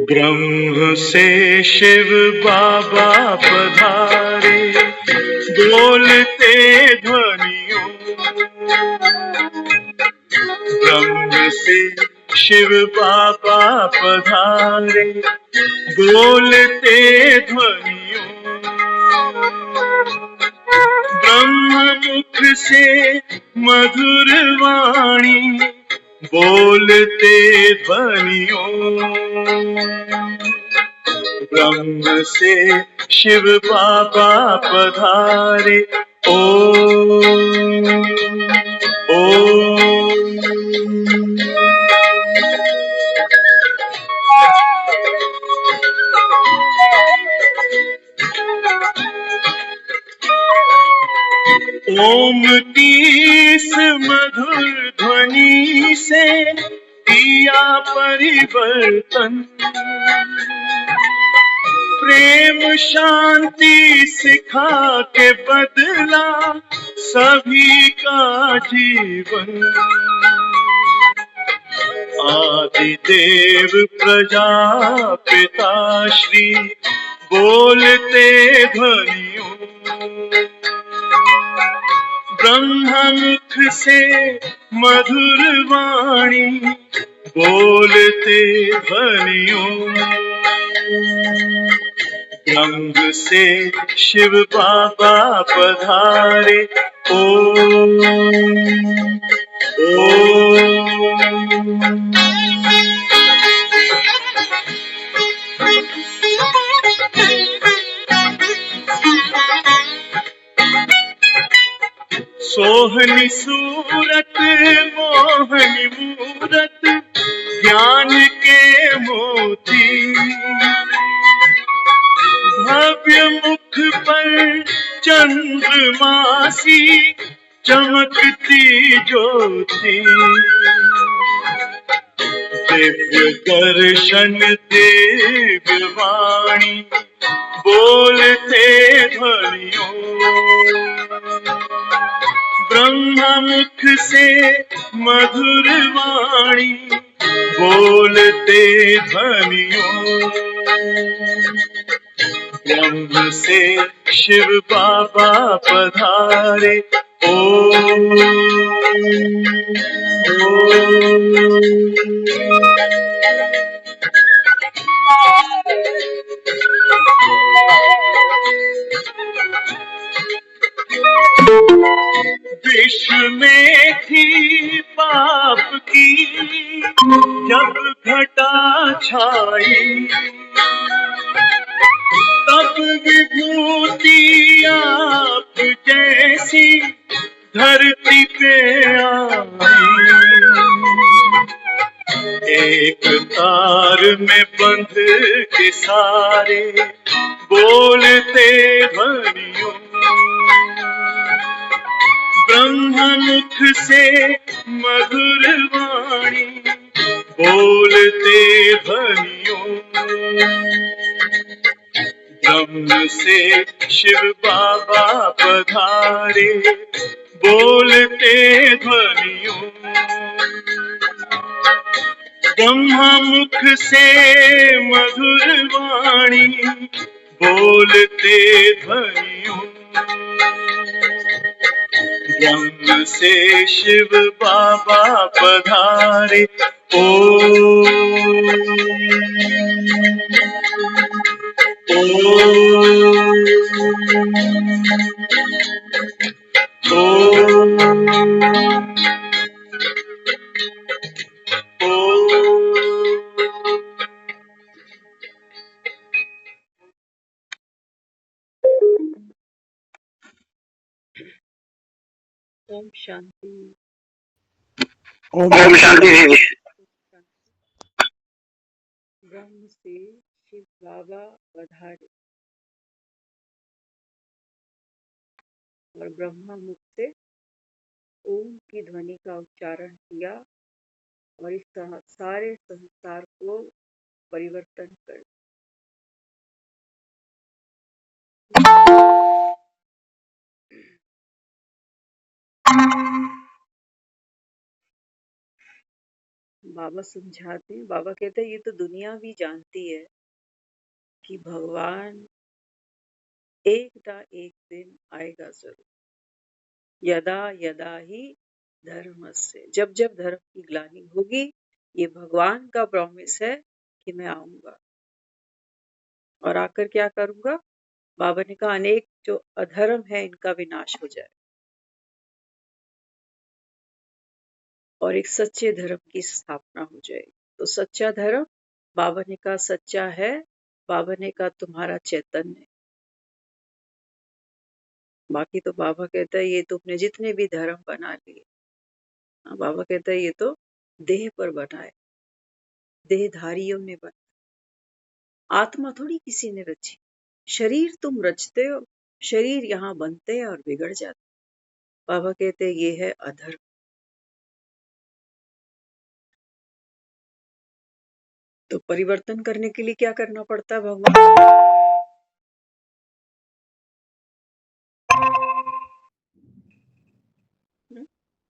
ब्रह्म से शिव बाबा पधारे, बोलते ध्वनियों। ब्रह्म से शिव बाबा पधारे, बोलते ध्वनियों। ब्रह्म मुख से मधुर वाणी, बोलते ध्वनियों। ब्रह्म से शिव बाबा पधारे, ओम ओम। ओम की इस मधुर ध्वनि से किया परिवर्तन, प्रेम शांति सिखा के बदला सभी का जीवन। आदिदेव प्रजापिता श्री, बोलते ध्वनियों। ब्रह्म मुख से मधुर वाणी, बोलते ध्वनियों। ब्रह्म से शिव बाबा पधारे, ओम ओम। सोहनी सूरत मोहनी मूरत, ज्ञान के मोती। भव्य मुख पर चंद्रमासी, चमकती ज्योति। दिव्य दर्शन दिव्य वाणी, बोलते ध्वनियों। ब्रह्म मुख से मधुर वाणी, बोलते ध्वनियों। ब्रह्म से शिव बाबा पधारे, ओम ओम। विश्व में थी पाप की जब घटा छाई, तब विभूति आप जैसी धरती पे आई। एक तार में बंध के सारे, बोलते ध्वनियों। ब्रह्म मुख से मधुर वाणी, बोलते ध्वनियों। ब्रह्म से शिव बाबा पधारे, बोलते ध्वनियों। ब्रह्म मुख से मधुर वाणी, बोलते ध्वनियों। ब्रह्म से शिव बाबा पधारे, ओम ओम ओम। ओम शांति। ओम शांति। ब्रह्म से शिव बाबा पधारे और ब्रह्मा मुख से ओम की ध्वनि का उच्चारण किया और इस सारे संसार को परिवर्तन कर बाबा समझाते हैं, बाबा कहते हैं ये तो दुनिया भी जानती है कि भगवान एक ना एक दिन आएगा जरूर। यदा यदा ही धर्मस्य, जब जब धर्म की ग्लानि होगी, ये भगवान का प्रॉमिस है कि मैं आऊंगा और आकर क्या करूंगा। बाबा ने कहा अनेक जो अधर्म है इनका विनाश हो जाए और एक सच्चे धर्म की स्थापना हो जाएगी। तो सच्चा धर्म, बाबा ने कहा सच्चा है, बाबा ने कहा तुम्हारा चैतन्य। बाकी तो बाबा कहता है ये तुमने जितने भी धर्म बना लिए, बाबा कहता है ये तो देह पर बनाए, देहधारियों ने बना, आत्मा थोड़ी किसी ने रची। शरीर तुम रचते हो, शरीर यहाँ बनते हैं और बिगड़ जाते। बाबा कहते हैं ये है अधर्म। तो परिवर्तन करने के लिए क्या करना पड़ता है भगवान?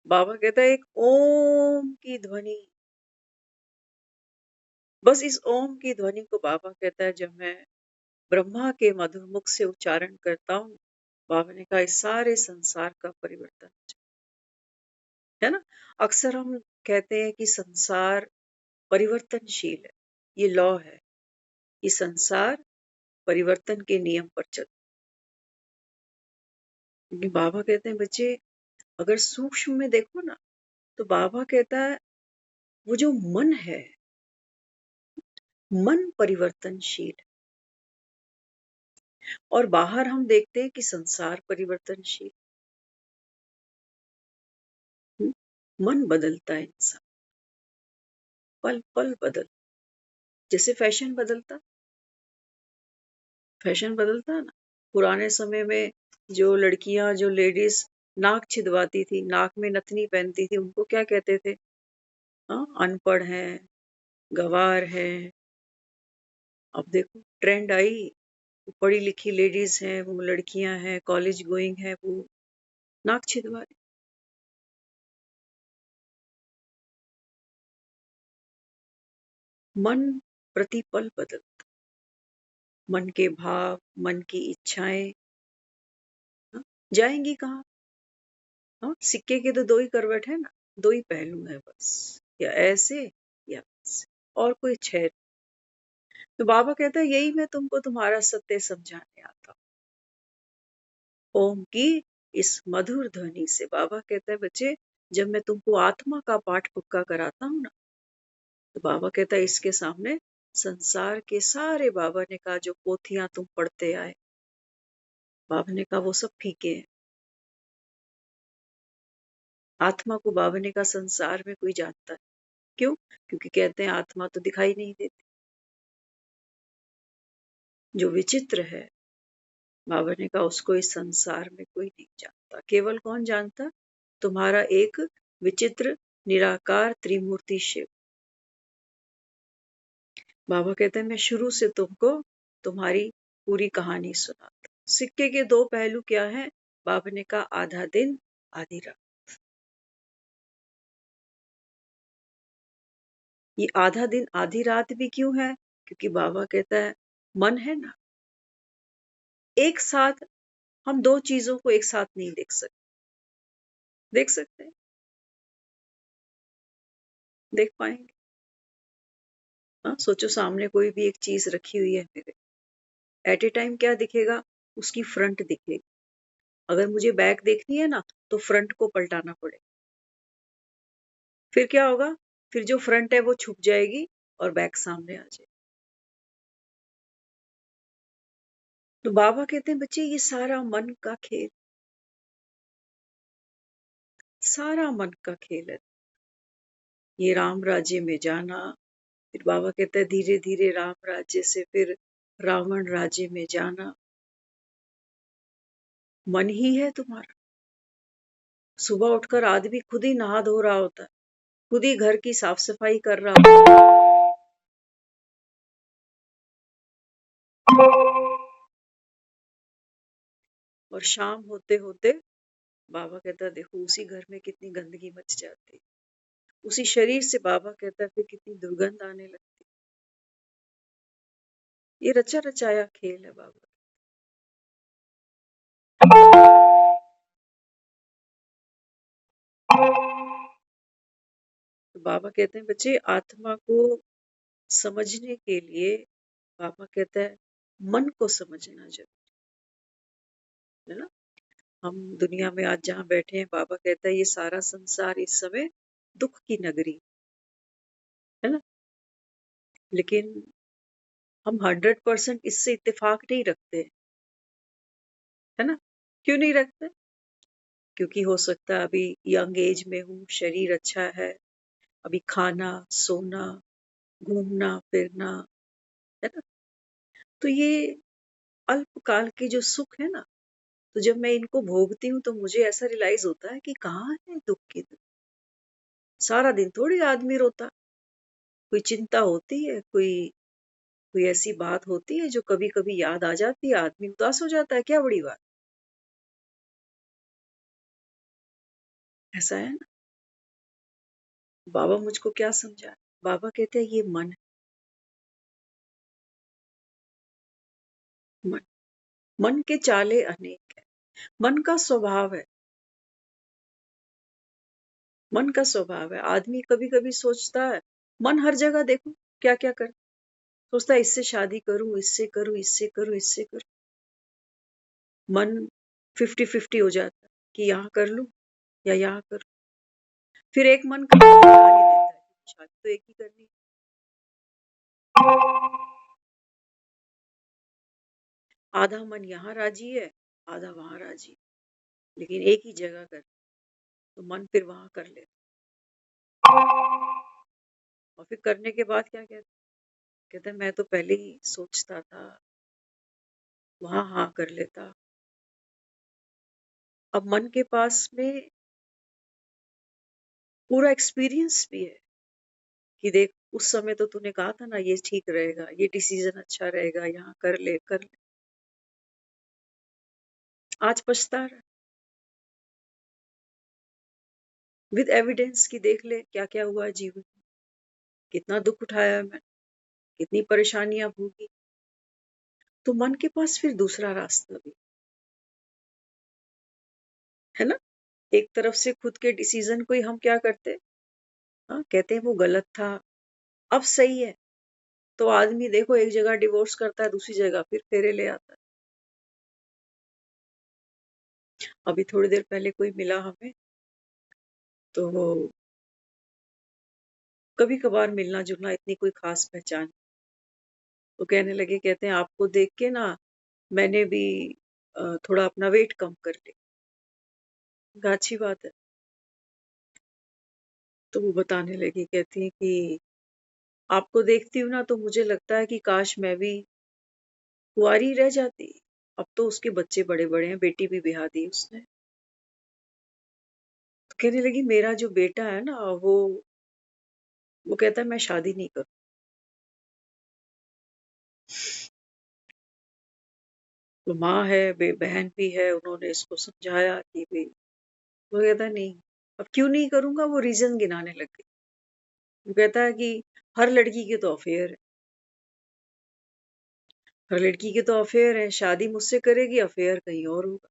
बाबा कहता है एक ओम की ध्वनि, बस इस ओम की ध्वनि को बाबा कहता है जब मैं ब्रह्मा के मधुर मुख से उच्चारण करता हूँ, बाबा ने कहा इस सारे संसार का परिवर्तन हो जाए। है ना, अक्सर हम कहते हैं कि संसार परिवर्तनशील है, ये लॉ है, ये संसार परिवर्तन के नियम पर चलता है। बाबा कहते हैं बच्चे अगर सूक्ष्म में देखो ना, तो बाबा कहता है वो जो मन है, मन परिवर्तनशील, और बाहर हम देखते हैं कि संसार परिवर्तनशील। मन बदलता है इंसान, पल पल बदल, जैसे फैशन बदलता है ना। पुराने समय में जो लड़कियां, जो लेडीज नाक छिदवाती थी, नाक में नथनी पहनती थी, उनको क्या कहते थे? हाँ, अनपढ़ है, गवार है। अब देखो ट्रेंड आई, पढ़ी लिखी लेडीज हैं, वो लड़कियां हैं, कॉलेज गोइंग है, वो नाक छिदवा रही। मन प्रतिपल बदल, मन के भाव, मन की इच्छाएं, हाँ, जाएंगी कहाँ? हाँ, सिक्के के तो दो ही करवट है ना, दो ही पहलू है बस, या ऐसे या ऐसे, और कोई छह। तो बाबा कहता है यही मैं तुमको तुम्हारा सत्य समझाने आता हूँ। ओम की इस मधुर ध्वनि से बाबा कहता है बच्चे जब मैं तुमको आत्मा का पाठ पक्का कराता हूँ ना, तो बाबा कहता है इसके सामने संसार के सारे, बाबा ने कहा जो पोथियां तुम पढ़ते आए, बाबा ने कहा वो सब फीके हैं। आत्मा को बाबा ने कहा संसार में कोई जानता है, क्यों? क्योंकि कहते हैं आत्मा तो दिखाई नहीं देती। जो विचित्र है, बाबा ने कहा उसको इस संसार में कोई नहीं जानता। केवल कौन जानता? तुम्हारा एक विचित्र निराकार त्रिमूर्ति शिव। बाबा कहते हैं मैं शुरू से तुमको तुम्हारी पूरी कहानी सुनाता। सिक्के के दो पहलू क्या है? बाबा ने कहा आधा दिन आधी रात। ये आधा दिन आधी रात भी क्यों है? क्योंकि बाबा कहता है मन है ना, एक साथ हम दो चीजों को एक साथ नहीं देख सकते। देख सकते हैं? देख पाएंगे? हाँ, सोचो सामने कोई भी एक चीज रखी हुई है मेरे, एट ए टाइम क्या दिखेगा? उसकी फ्रंट दिखेगी। अगर मुझे बैक देखनी है ना, तो फ्रंट को पलटाना पड़ेगा। फिर क्या होगा? फिर जो फ्रंट है वो छुप जाएगी और बैक सामने आ जाएगी। तो बाबा कहते हैं बच्चे ये सारा मन का खेल, सारा मन का खेल है। ये राम राज्य में जाना, फिर बाबा कहते हैं धीरे धीरे राम राज्य से फिर रावण राज्य में जाना, मन ही है तुम्हारा। सुबह उठकर आदमी खुद ही नहा धो रहा होता है, खुद ही घर की साफ सफाई कर रहा होता है, और शाम होते होते बाबा कहता है देखो उसी घर में कितनी गंदगी मच जाती है, उसी शरीर से बाबा कहता है फिर कितनी दुर्गंध आने लगती। ये रचा रचाया खेल है बाबा। तो बाबा कहते हैं बच्चे आत्मा को समझने के लिए बाबा कहता है मन को समझना जरूरी है ना। हम दुनिया में आज जहाँ बैठे हैं बाबा कहता है ये सारा संसार इस समय दुख की नगरी है ना, लेकिन हम 100% इससे इत्तेफाक नहीं रखते है ना। क्यों नहीं रखते? क्योंकि हो सकता है अभी यंग एज में हूँ, शरीर अच्छा है, अभी खाना सोना घूमना फिरना है ना, तो ये अल्पकाल के जो सुख है ना, तो जब मैं इनको भोगती हूँ तो मुझे ऐसा रियलाइज होता है कि कहाँ है दुख की दिन। सारा दिन थोड़ी आदमी रोता, कोई चिंता होती है, कोई कोई ऐसी बात होती है जो कभी कभी याद आ जाती है, आदमी उदास हो जाता है, क्या बड़ी बात। ऐसा है ना। बाबा मुझको क्या समझा, बाबा कहते हैं ये मन है, मन के चाले अनेक है, मन का स्वभाव है, मन का स्वभाव है। आदमी कभी कभी सोचता है, मन हर जगह देखो क्या क्या कर, सोचता है इससे शादी करूं, इससे करूं, इससे करूं, इससे करूं। मन 50-50 हो जाता है कि यहाँ कर लूं या यहाँ कर लूं। फिर एक मन का टाल ही देता है कि शादी तो एक ही करनी है। आधा मन यहाँ राजी है, आधा वहां राजी है, लेकिन एक ही जगह कर, तो मन फिर वहां कर लेता। और फिर करने के बाद क्या कहता, कहता है मैं तो पहले ही सोचता था, वहां हाँ कर लेता। अब मन के पास में पूरा एक्सपीरियंस भी है कि देख उस समय तो तूने कहा था ना ये ठीक रहेगा, ये डिसीजन अच्छा रहेगा, यहाँ कर ले कर ले, आज पछता रहा है। विद एविडेंस की देख ले क्या क्या हुआ है जीवन में, कितना दुख उठाया है मैं, कितनी परेशानियां भोगी। तो मन के पास फिर दूसरा रास्ता भी है ना। एक तरफ से खुद के डिसीजन को ही हम क्या करते, हाँ कहते हैं वो गलत था, अब सही है। तो आदमी देखो एक जगह डिवोर्स करता है, दूसरी जगह फिर फेरे ले आता है। अभी थोड़ी देर पहले कोई मिला हमें, तो वो कभी कभार मिलना जुलना, इतनी कोई खास पहचान। तो कहने लगे, कहते हैं आपको देख के ना मैंने भी थोड़ा अपना वेट कम कर लिया। अच्छी बात है। तो वो बताने लगी, कहती है कि आपको देखती हूँ ना तो मुझे लगता है कि काश मैं भी कुंवारी रह जाती। अब तो उसके बच्चे बड़े बड़े हैं, बेटी भी ब्याह दी उसने। तो कहने लगी मेरा जो बेटा है ना वो कहता है मैं शादी नहीं करूँ। तो माँ है, बहन भी है, उन्होंने इसको समझाया कि भाई, वो कहता है नहीं, अब क्यों नहीं करूंगा, वो रीजन गिनाने लग गई। वो कहता है कि हर लड़की के तो अफेयर है, हर लड़की के तो अफेयर है, शादी मुझसे करेगी, अफेयर कहीं और होगा।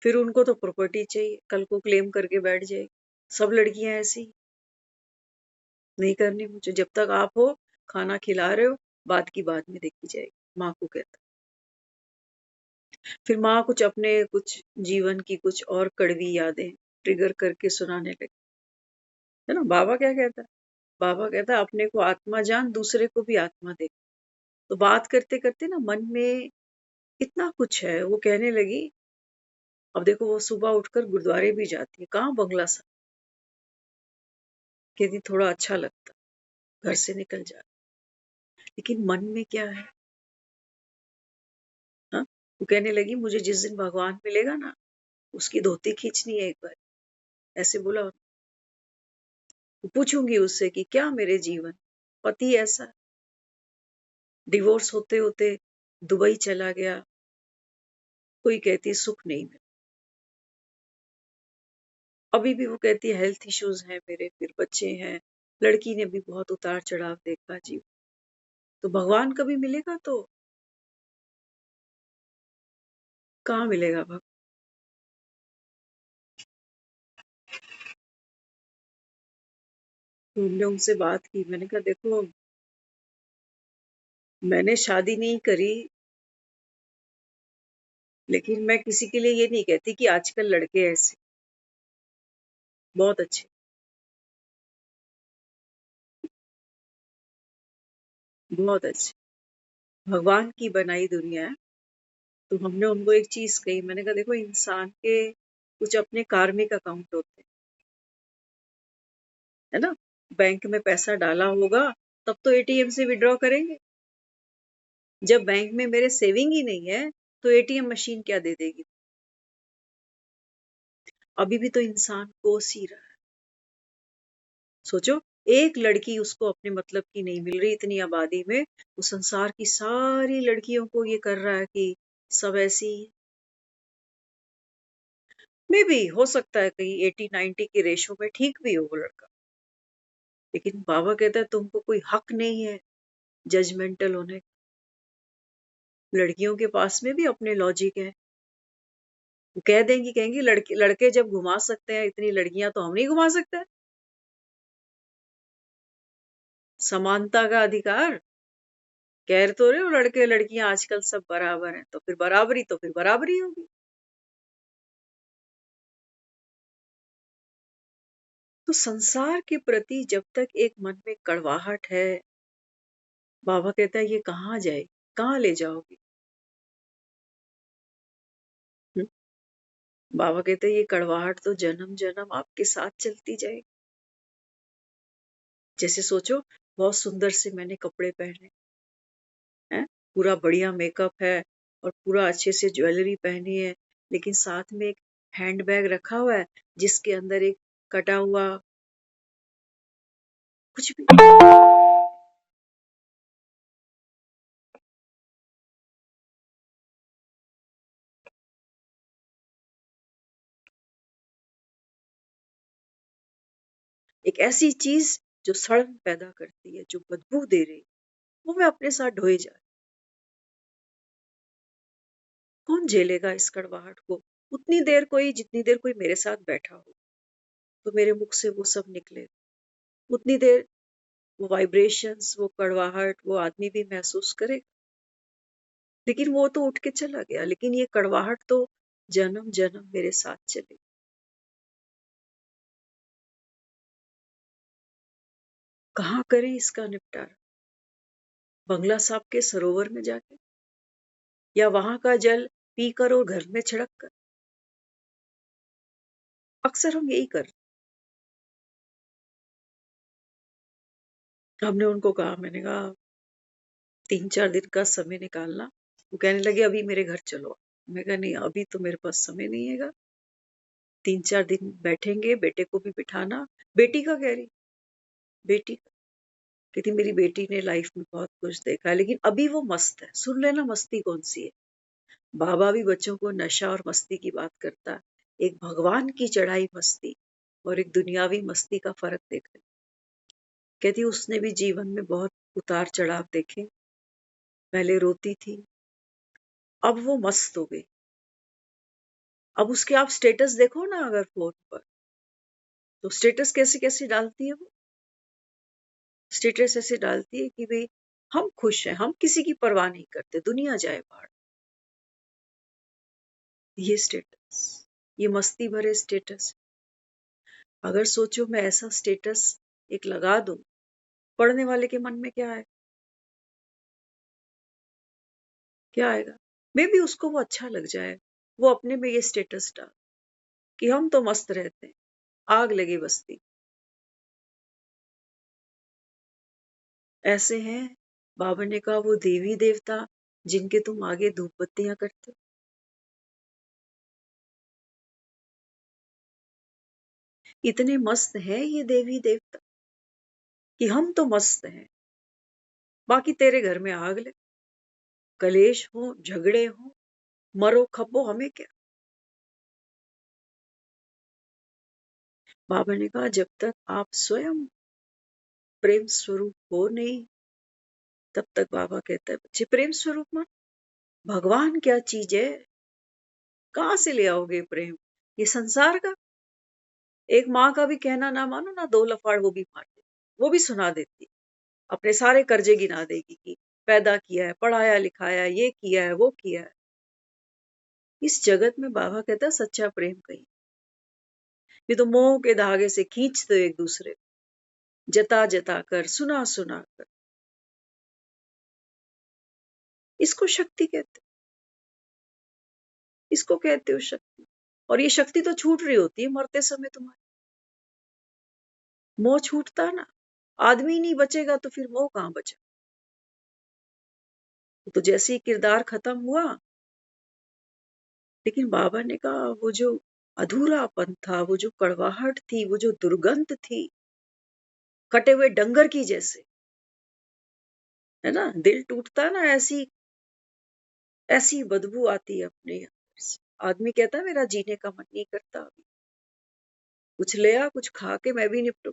फिर उनको तो प्रॉपर्टी चाहिए, कल को क्लेम करके बैठ जाएगी। सब लड़कियां ऐसी, नहीं करनी मुझे, जब तक आप हो खाना खिला रहे हो, बात की बाद में देखी जाएगी, माँ को कहता। फिर माँ कुछ अपने कुछ जीवन की कुछ और कड़वी यादें ट्रिगर करके सुनाने लगी, है ना। बाबा क्या कहता है, बाबा कहता है अपने को आत्मा जान, दूसरे को भी आत्मा देख। तो बात करते करते ना मन में इतना कुछ है। वो कहने लगी, अब देखो वो सुबह उठकर गुरुद्वारे भी जाती है, कहाँ बंगला सा, कहती थोड़ा अच्छा लगता, घर से निकल जा, लेकिन मन में क्या है। हाँ, वो कहने लगी मुझे जिस दिन भगवान मिलेगा ना, उसकी धोती खींचनी है एक बार, ऐसे बोला। पूछूंगी उससे कि क्या मेरे जीवन, पति ऐसा डिवोर्स होते होते दुबई चला गया, कोई कहती सुख नहीं मिला, अभी भी वो कहती है हेल्थ इश्यूज हैं मेरे, फिर बच्चे हैं, लड़की ने भी बहुत उतार चढ़ाव देखा जी। तो भगवान कभी मिलेगा तो कहाँ मिलेगा भगवान? तो हमने उनसे बात की, मैंने कहा देखो मैंने शादी नहीं करी, लेकिन मैं किसी के लिए ये नहीं कहती कि आजकल लड़के ऐसे बहुत अच्छे, बहुत अच्छे, भगवान की बनाई दुनिया है। तो हमने उनको एक चीज कही, मैंने कहा देखो इंसान के कुछ अपने कार्मिक अकाउंट होते हैं, है ना? बैंक में पैसा डाला होगा तब तो एटीएम से विड्रॉ करेंगे। जब बैंक में मेरे सेविंग ही नहीं है तो एटीएम मशीन क्या दे देगी? अभी भी तो इंसान कोस ही रहा है। सोचो, एक लड़की उसको अपने मतलब की नहीं मिल रही इतनी आबादी में, वो संसार की सारी लड़कियों को ये कर रहा है कि सब ऐसी में भी हो सकता है कहीं 80-90 की रेशो में ठीक भी हो वो लड़का, लेकिन बाबा कहता है तुमको कोई हक नहीं है जजमेंटल होने का। लड़कियों के पास में भी अपने लॉजिक है, वो कह देंगी, कहेंगी लड़के लड़के जब घुमा सकते हैं इतनी लड़कियां तो हम नहीं घुमा सकते। समानता का अधिकार कह तो रहे हो, लड़के लड़कियां आजकल सब बराबर हैं, तो फिर बराबरी तो फिर बराबरी होगी। तो संसार के प्रति जब तक एक मन में कड़वाहट है, बाबा कहता है ये कहाँ जाए, कहाँ ले जाओगे? हम्म? बाबा कहते हैं ये कड़वाहट तो जन्म जन्म आपके साथ चलती जाएगी। जैसे सोचो, बहुत सुंदर से मैंने कपड़े पहने हैं, पूरा बढ़िया मेकअप है और पूरा अच्छे से ज्वेलरी पहनी है, लेकिन साथ में एक हैंडबैग रखा हुआ है जिसके अंदर एक कटा हुआ कुछ भी, एक ऐसी चीज जो सड़न पैदा करती है, जो बदबू दे रही, वो मैं अपने साथ ढोए जा, कौन झेलेगा इस कड़वाहट को? उतनी देर कोई, जितनी देर कोई मेरे साथ बैठा हो तो मेरे मुख से वो सब निकले, उतनी देर वो वाइब्रेशंस, वो कड़वाहट वो आदमी भी महसूस करे। लेकिन वो तो उठ के चला गया, लेकिन ये कड़वाहट तो जन्म जन्म मेरे साथ चले। कहाँ करें इसका निपटारा? बंगला साहब के सरोवर में जाके, या वहां का जल पीकर और घर में छिड़क कर? अक्सर हम यही कर। हमने उनको कहा, मैंने कहा 3-4 दिन का समय निकालना। वो कहने लगे अभी मेरे घर चलो। मैं कहा नहीं, अभी तो मेरे पास समय नहीं है। 3-4 दिन बैठेंगे, बेटे को भी बिठाना। बेटी का कह रही, बेटी का कहती मेरी बेटी ने लाइफ में बहुत कुछ देखा है, लेकिन अभी वो मस्त है। सुन लेना मस्ती कौन सी है। बाबा भी बच्चों को नशा और मस्ती की बात करता है। एक भगवान की चढ़ाई मस्ती और एक दुनियावी मस्ती का फर्क देखा। कहती उसने भी जीवन में बहुत उतार चढ़ाव देखे, पहले रोती थी, अब वो मस्त हो गई। अब उसके आप स्टेटस देखो ना अगर फोन पर, तो स्टेटस कैसे कैसे डालती है वो। स्टेटस ऐसे डालती है कि भाई हम खुश हैं, हम किसी की परवाह नहीं करते, दुनिया जाए बाहर। ये स्टेटस, ये मस्ती भरे स्टेटस। अगर सोचो मैं ऐसा स्टेटस एक लगा दूं, पढ़ने वाले के मन में क्या है, क्या आएगा? मे बी उसको वो अच्छा लग जाए, वो अपने में ये स्टेटस डाल कि हम तो मस्त रहते हैं, आग लगी बस्ती। ऐसे हैं, बाबा ने कहा वो देवी देवता जिनके तुम आगे धूप बत्तियां करते हो। इतने मस्त हैं ये देवी देवता कि हम तो मस्त हैं, बाकी तेरे घर में आग लगे, कलेश हो, झगड़े हो, मरो खपो, हमें क्या? बाबा ने कहा जब तक आप स्वयं प्रेम स्वरूप हो नहीं, तब तक बाबा कहता है बच्चे प्रेम स्वरूप मान। भगवान क्या चीज है, कहां से ले आओगे प्रेम? ये संसार का। एक माँ का भी कहना ना मानो ना, 2 लफाड़ वो भी मार दे, वो भी सुना देती, अपने सारे कर्जे गिना देगी कि पैदा किया है, पढ़ाया लिखाया, ये किया है, वो किया है। इस जगत में बाबा कहता है सच्चा प्रेम कहीं, ये तो मोह के धागे से खींचते एक दूसरे को, जता जता कर, सुना सुना कर। इसको शक्ति कहते, इसको कहते हो शक्ति। और ये शक्ति तो छूट रही होती है मरते समय तुम्हारी। मोह छूटता ना, आदमी नहीं बचेगा तो फिर मोह कहां बचा? तो जैसे ही किरदार खत्म हुआ, लेकिन बाबा ने कहा वो जो अधूरापन था, वो जो कड़वाहट थी, वो जो दुर्गंध थी, कटे हुए डंगर की जैसे, है ना, दिल टूटता ना, ऐसी ऐसी बदबू आती है अपने अंदर से। आदमी कहता है मेरा जीने का मन नहीं करता, अभी कुछ ले आ, कुछ खा के मैं भी निपटू।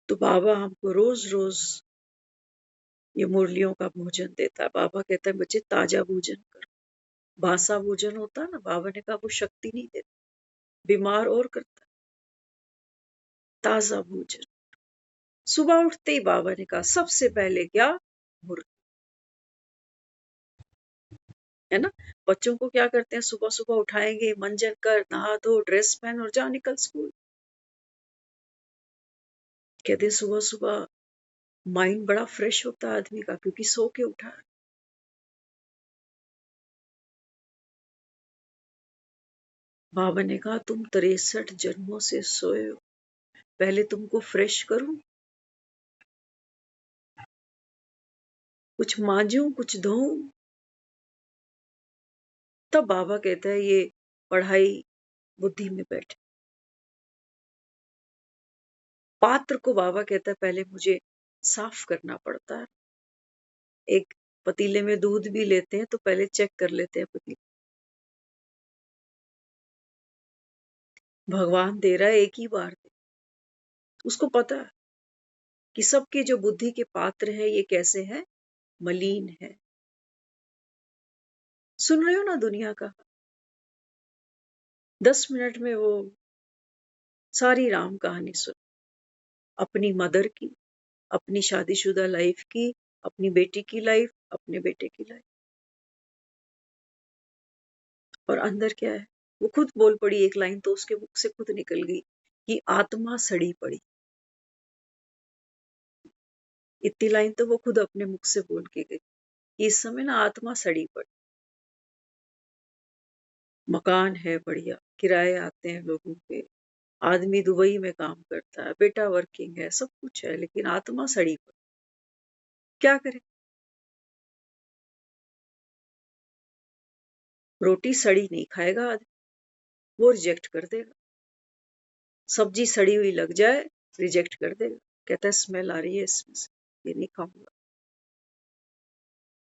तो बाबा हमको रोज रोज ये मुरलियों का भोजन देता है। बाबा कहता है बच्चे ताजा भोजन करो। बासा भोजन होता है ना, बाबा ने कहा वो शक्ति नहीं देता, बीमार और करता है। ताजा भोजन। सुबह उठते ही बाबा ने कहा सबसे पहले क्या? मुर्गी, है ना। बच्चों को क्या करते हैं, सुबह सुबह उठाएंगे, मंजन कर, नहा धो, ड्रेस पहन और जा निकल स्कूल। कहते हैं सुबह सुबह माइंड बड़ा फ्रेश होता है आदमी का, क्योंकि सो के उठा है। बाबा ने कहा तुम 63 जन्मों से सोए हो, पहले तुमको फ्रेश करूं, कुछ मांजूं, कुछ धोऊं। तब बाबा कहता है ये पढ़ाई बुद्धि में बैठे। पात्र को बाबा कहता है पहले मुझे साफ करना पड़ता है। एक पतीले में दूध भी लेते हैं तो पहले चेक कर लेते हैं पतीले। भगवान दे रहा है एक ही बार दे। उसको पता है कि सबके जो बुद्धि के पात्र है ये कैसे हैं, मलिन है। सुन रहे हो ना दुनिया का, 10 मिनट में वो सारी राम कहानी सुन, अपनी मदर की, अपनी शादीशुदा लाइफ की, अपनी बेटी की लाइफ, अपने बेटे की लाइफ। और अंदर क्या है, वो खुद बोल पड़ी, एक लाइन तो उसके मुख से खुद निकल गई कि आत्मा सड़ी पड़ी। इतनी लाइन तो वो खुद अपने मुख से बोल के गई कि इस समय ना आत्मा सड़ी पड़ी। मकान है बढ़िया, किराए आते हैं लोगों के, आदमी दुबई में काम करता है, बेटा वर्किंग है, सब कुछ है, लेकिन आत्मा सड़ी पड़ी। क्या करे? रोटी सड़ी नहीं खाएगा आदमी, वो रिजेक्ट कर देगा। सब्जी सड़ी हुई लग जाए, रिजेक्ट कर देगा, कहता है स्मेल आ रही है इसमें से, ये नहीं खाऊंगा।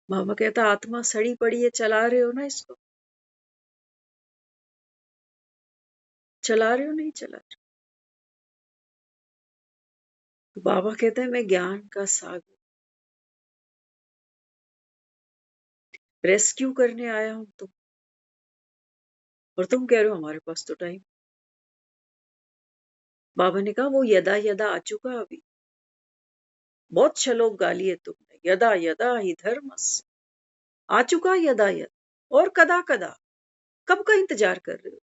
मामा कहता आत्मा सड़ी पड़ी है, चला रहे हो ना इसको, चला रहे हो नहीं चला रहे? तो बाबा कहता है मैं ज्ञान का सागर रेस्क्यू करने आया हूं तुम, और तुम कह रहे हो हमारे पास तो टाइम। बाबा ने कहा वो यदा यदा आ चुका अभी, बहुत छलोक गाली है तुमने, यदा यदा ही धर्मस्य, आ चुका यदा यदा। और कदा कदा, कब का इंतजार कर रहे हो?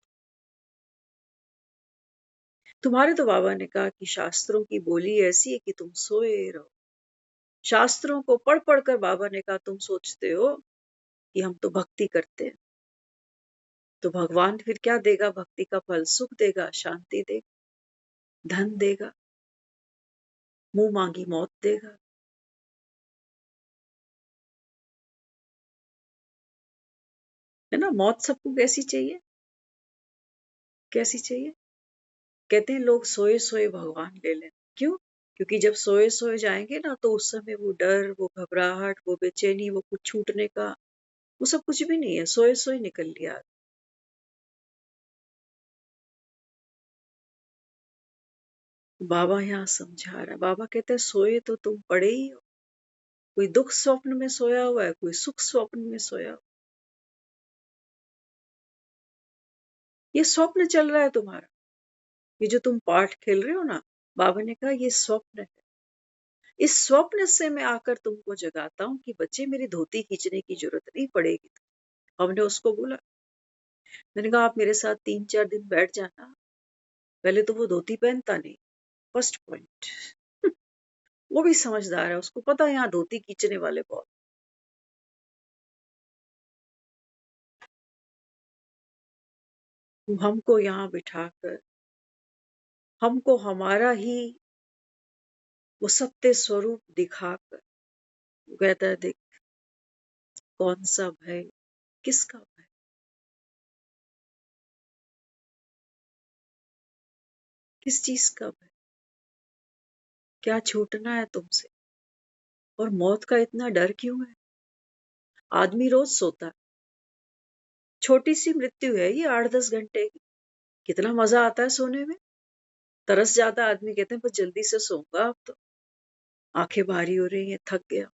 तुम्हारे तो बाबा ने कहा कि शास्त्रों की बोली ऐसी है कि तुम सोए रहो। शास्त्रों को पढ़ पढ़ कर बाबा ने कहा तुम सोचते हो कि हम तो भक्ति करते हैं, तो भगवान फिर क्या देगा? भक्ति का फल सुख देगा, शांति देगा, धन देगा, मुंह मांगी मौत देगा। है ना, मौत सबको कैसी चाहिए? कैसी चाहिए? कहते हैं लोग सोए सोए भगवान ले लें। क्यों? क्योंकि जब सोए सोए जाएंगे ना, तो उस समय वो डर, वो घबराहट, वो बेचैनी, वो कुछ छूटने का, वो सब कुछ भी नहीं है, सोए सोए निकल लिया। बाबा यहाँ समझा रहा है। बाबा कहते हैं सोए तो तुम पड़े ही हो, कोई दुख स्वप्न में सोया हुआ है, कोई सुख स्वप्न में सोया हुआ। ये स्वप्न चल रहा है तुम्हारा, ये जो तुम पाठ खेल रहे हो ना, बाबा ने कहा ये स्वप्न है। इस स्वप्न से मैं आकर तुमको जगाता हूँ कि बच्चे मेरी धोती खींचने की जरूरत नहीं पड़ेगी। हमने उसको बोला, मैंने कहा आप मेरे साथ 3-4 दिन बैठ जाना, पहले तो वो धोती पहनता नहीं, फर्स्ट पॉइंट। वो भी समझदार है, उसको पता है यहाँ धोती खींचने वाले बहुत। हमको यहाँ बिठाकर हमको हमारा ही वो सत्य स्वरूप दिखाकर वो कहता है देख कौन सा भय, किसका भय, किस चीज का भय, क्या छूटना है तुमसे, और मौत का इतना डर क्यों है। आदमी रोज सोता है, छोटी सी मृत्यु है ये 8-10 घंटे की, कितना मजा आता है सोने में। तरस जाता है आदमी, कहते हैं बस जल्दी से सोऊंगा, अब तो आंखें भारी हो रही हैं, थक गया।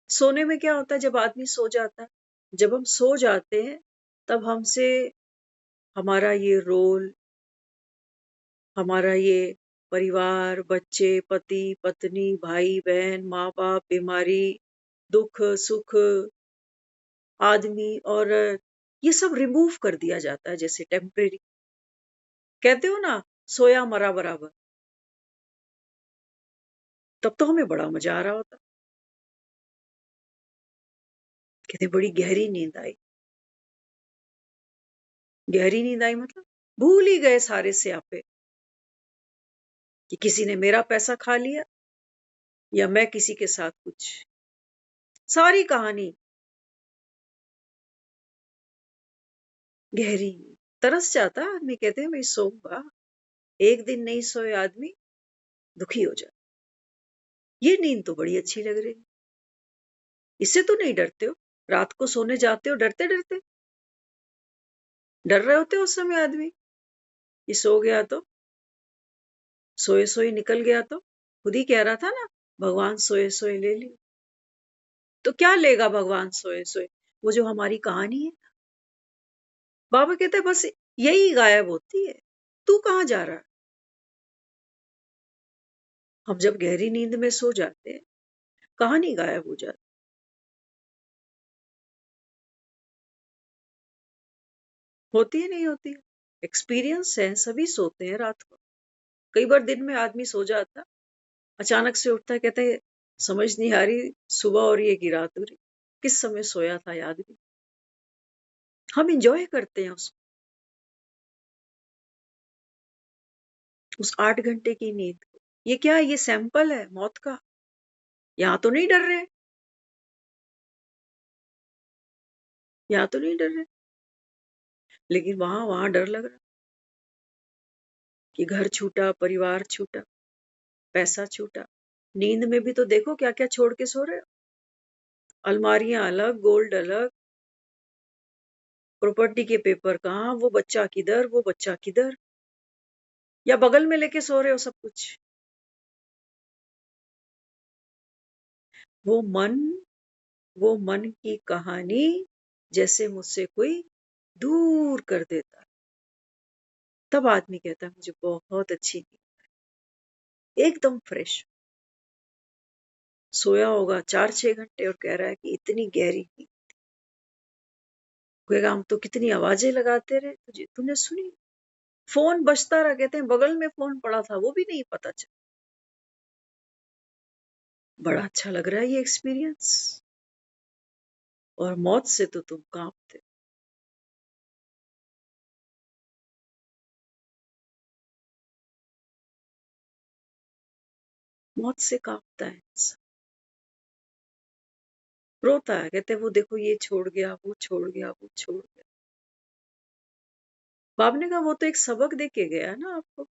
सोने में क्या होता है जब आदमी सो जाता है, जब हम सो जाते हैं तब हमसे हमारा ये रोल, हमारा ये परिवार, बच्चे, पति पत्नी, भाई बहन, माँ बाप, बीमारी, दुख सुख, आदमी औरत, ये सब रिमूव कर दिया जाता है जैसे टेम्परेरी। कहते हो ना सोया मरा बराबर। तब तो हमें बड़ा मजा आ रहा होता, कहते बड़ी गहरी नींद आई। गहरी नींद आई मतलब भूल ही गए सारे स्यापे, कि किसी ने मेरा पैसा खा लिया या मैं किसी के साथ कुछ, सारी कहानी गहरी। तरस जाता है आदमी, कहते हैं मैं सोऊंगा। एक दिन नहीं सोए आदमी दुखी हो जाए। ये नींद तो बड़ी अच्छी लग रही, इससे तो नहीं डरते हो। रात को सोने जाते हो डरते डरते, डर रहे होते हो उस समय आदमी, ये सो गया तो, सोए सोए निकल गया तो। खुद ही कह रहा था ना, भगवान सोए सोए ले लियो। तो क्या लेगा भगवान सोए सोए, वो जो हमारी कहानी है। बाबा कहते हैं बस यही गायब होती है, तू कहाँ जा रहा है। हम जब गहरी नींद में सो जाते हैं कहानी गायब हो जाती, होती है नहीं होती है। एक्सपीरियंस है, सभी सोते हैं रात को। कई बार दिन में आदमी सो जाता, अचानक से उठता है, कहता है समझ नहीं आ रही सुबह हो रही है कि रात हो रही, किस समय सोया था याद नहीं। हम इंजॉय करते हैं उस 8 घंटे की नींद को। ये क्या है, ये सैंपल है मौत का। यहाँ तो नहीं डर रहे, यहाँ तो नहीं डर रहे, लेकिन वहां वहां डर लग रहा कि घर छूटा, परिवार छूटा, पैसा छूटा। नींद में भी तो देखो क्या क्या छोड़ के सो रहे हो। अलमारियां अलग, गोल्ड अलग, प्रॉपर्टी के पेपर कहाँ, वो बच्चा किधर, वो बच्चा किधर, या बगल में लेके सो रहे हो सब कुछ। वो मन, वो मन की कहानी जैसे मुझसे कोई दूर कर देता। तब आदमी कहता है मुझे बहुत अच्छी नींद, एकदम फ्रेश। सोया होगा 4-6 घंटे और कह रहा है कि इतनी गहरी नींद। कहेगा हम तो कितनी आवाजें लगाते रहे, तुझे तूने सुनी। फोन बजता रहा, कहते हैं बगल में फोन पड़ा था वो भी नहीं पता चला। बड़ा अच्छा लग रहा है ये एक्सपीरियंस। और मौत से तो तुम कांपते, मौत से कांपता है इंसान, रोता है, कहते हैं वो देखो ये छोड़ गया, वो छोड़ गया, वो छोड़ गया। बाप ने कहा वो तो एक सबक दे के गया है ना आपको,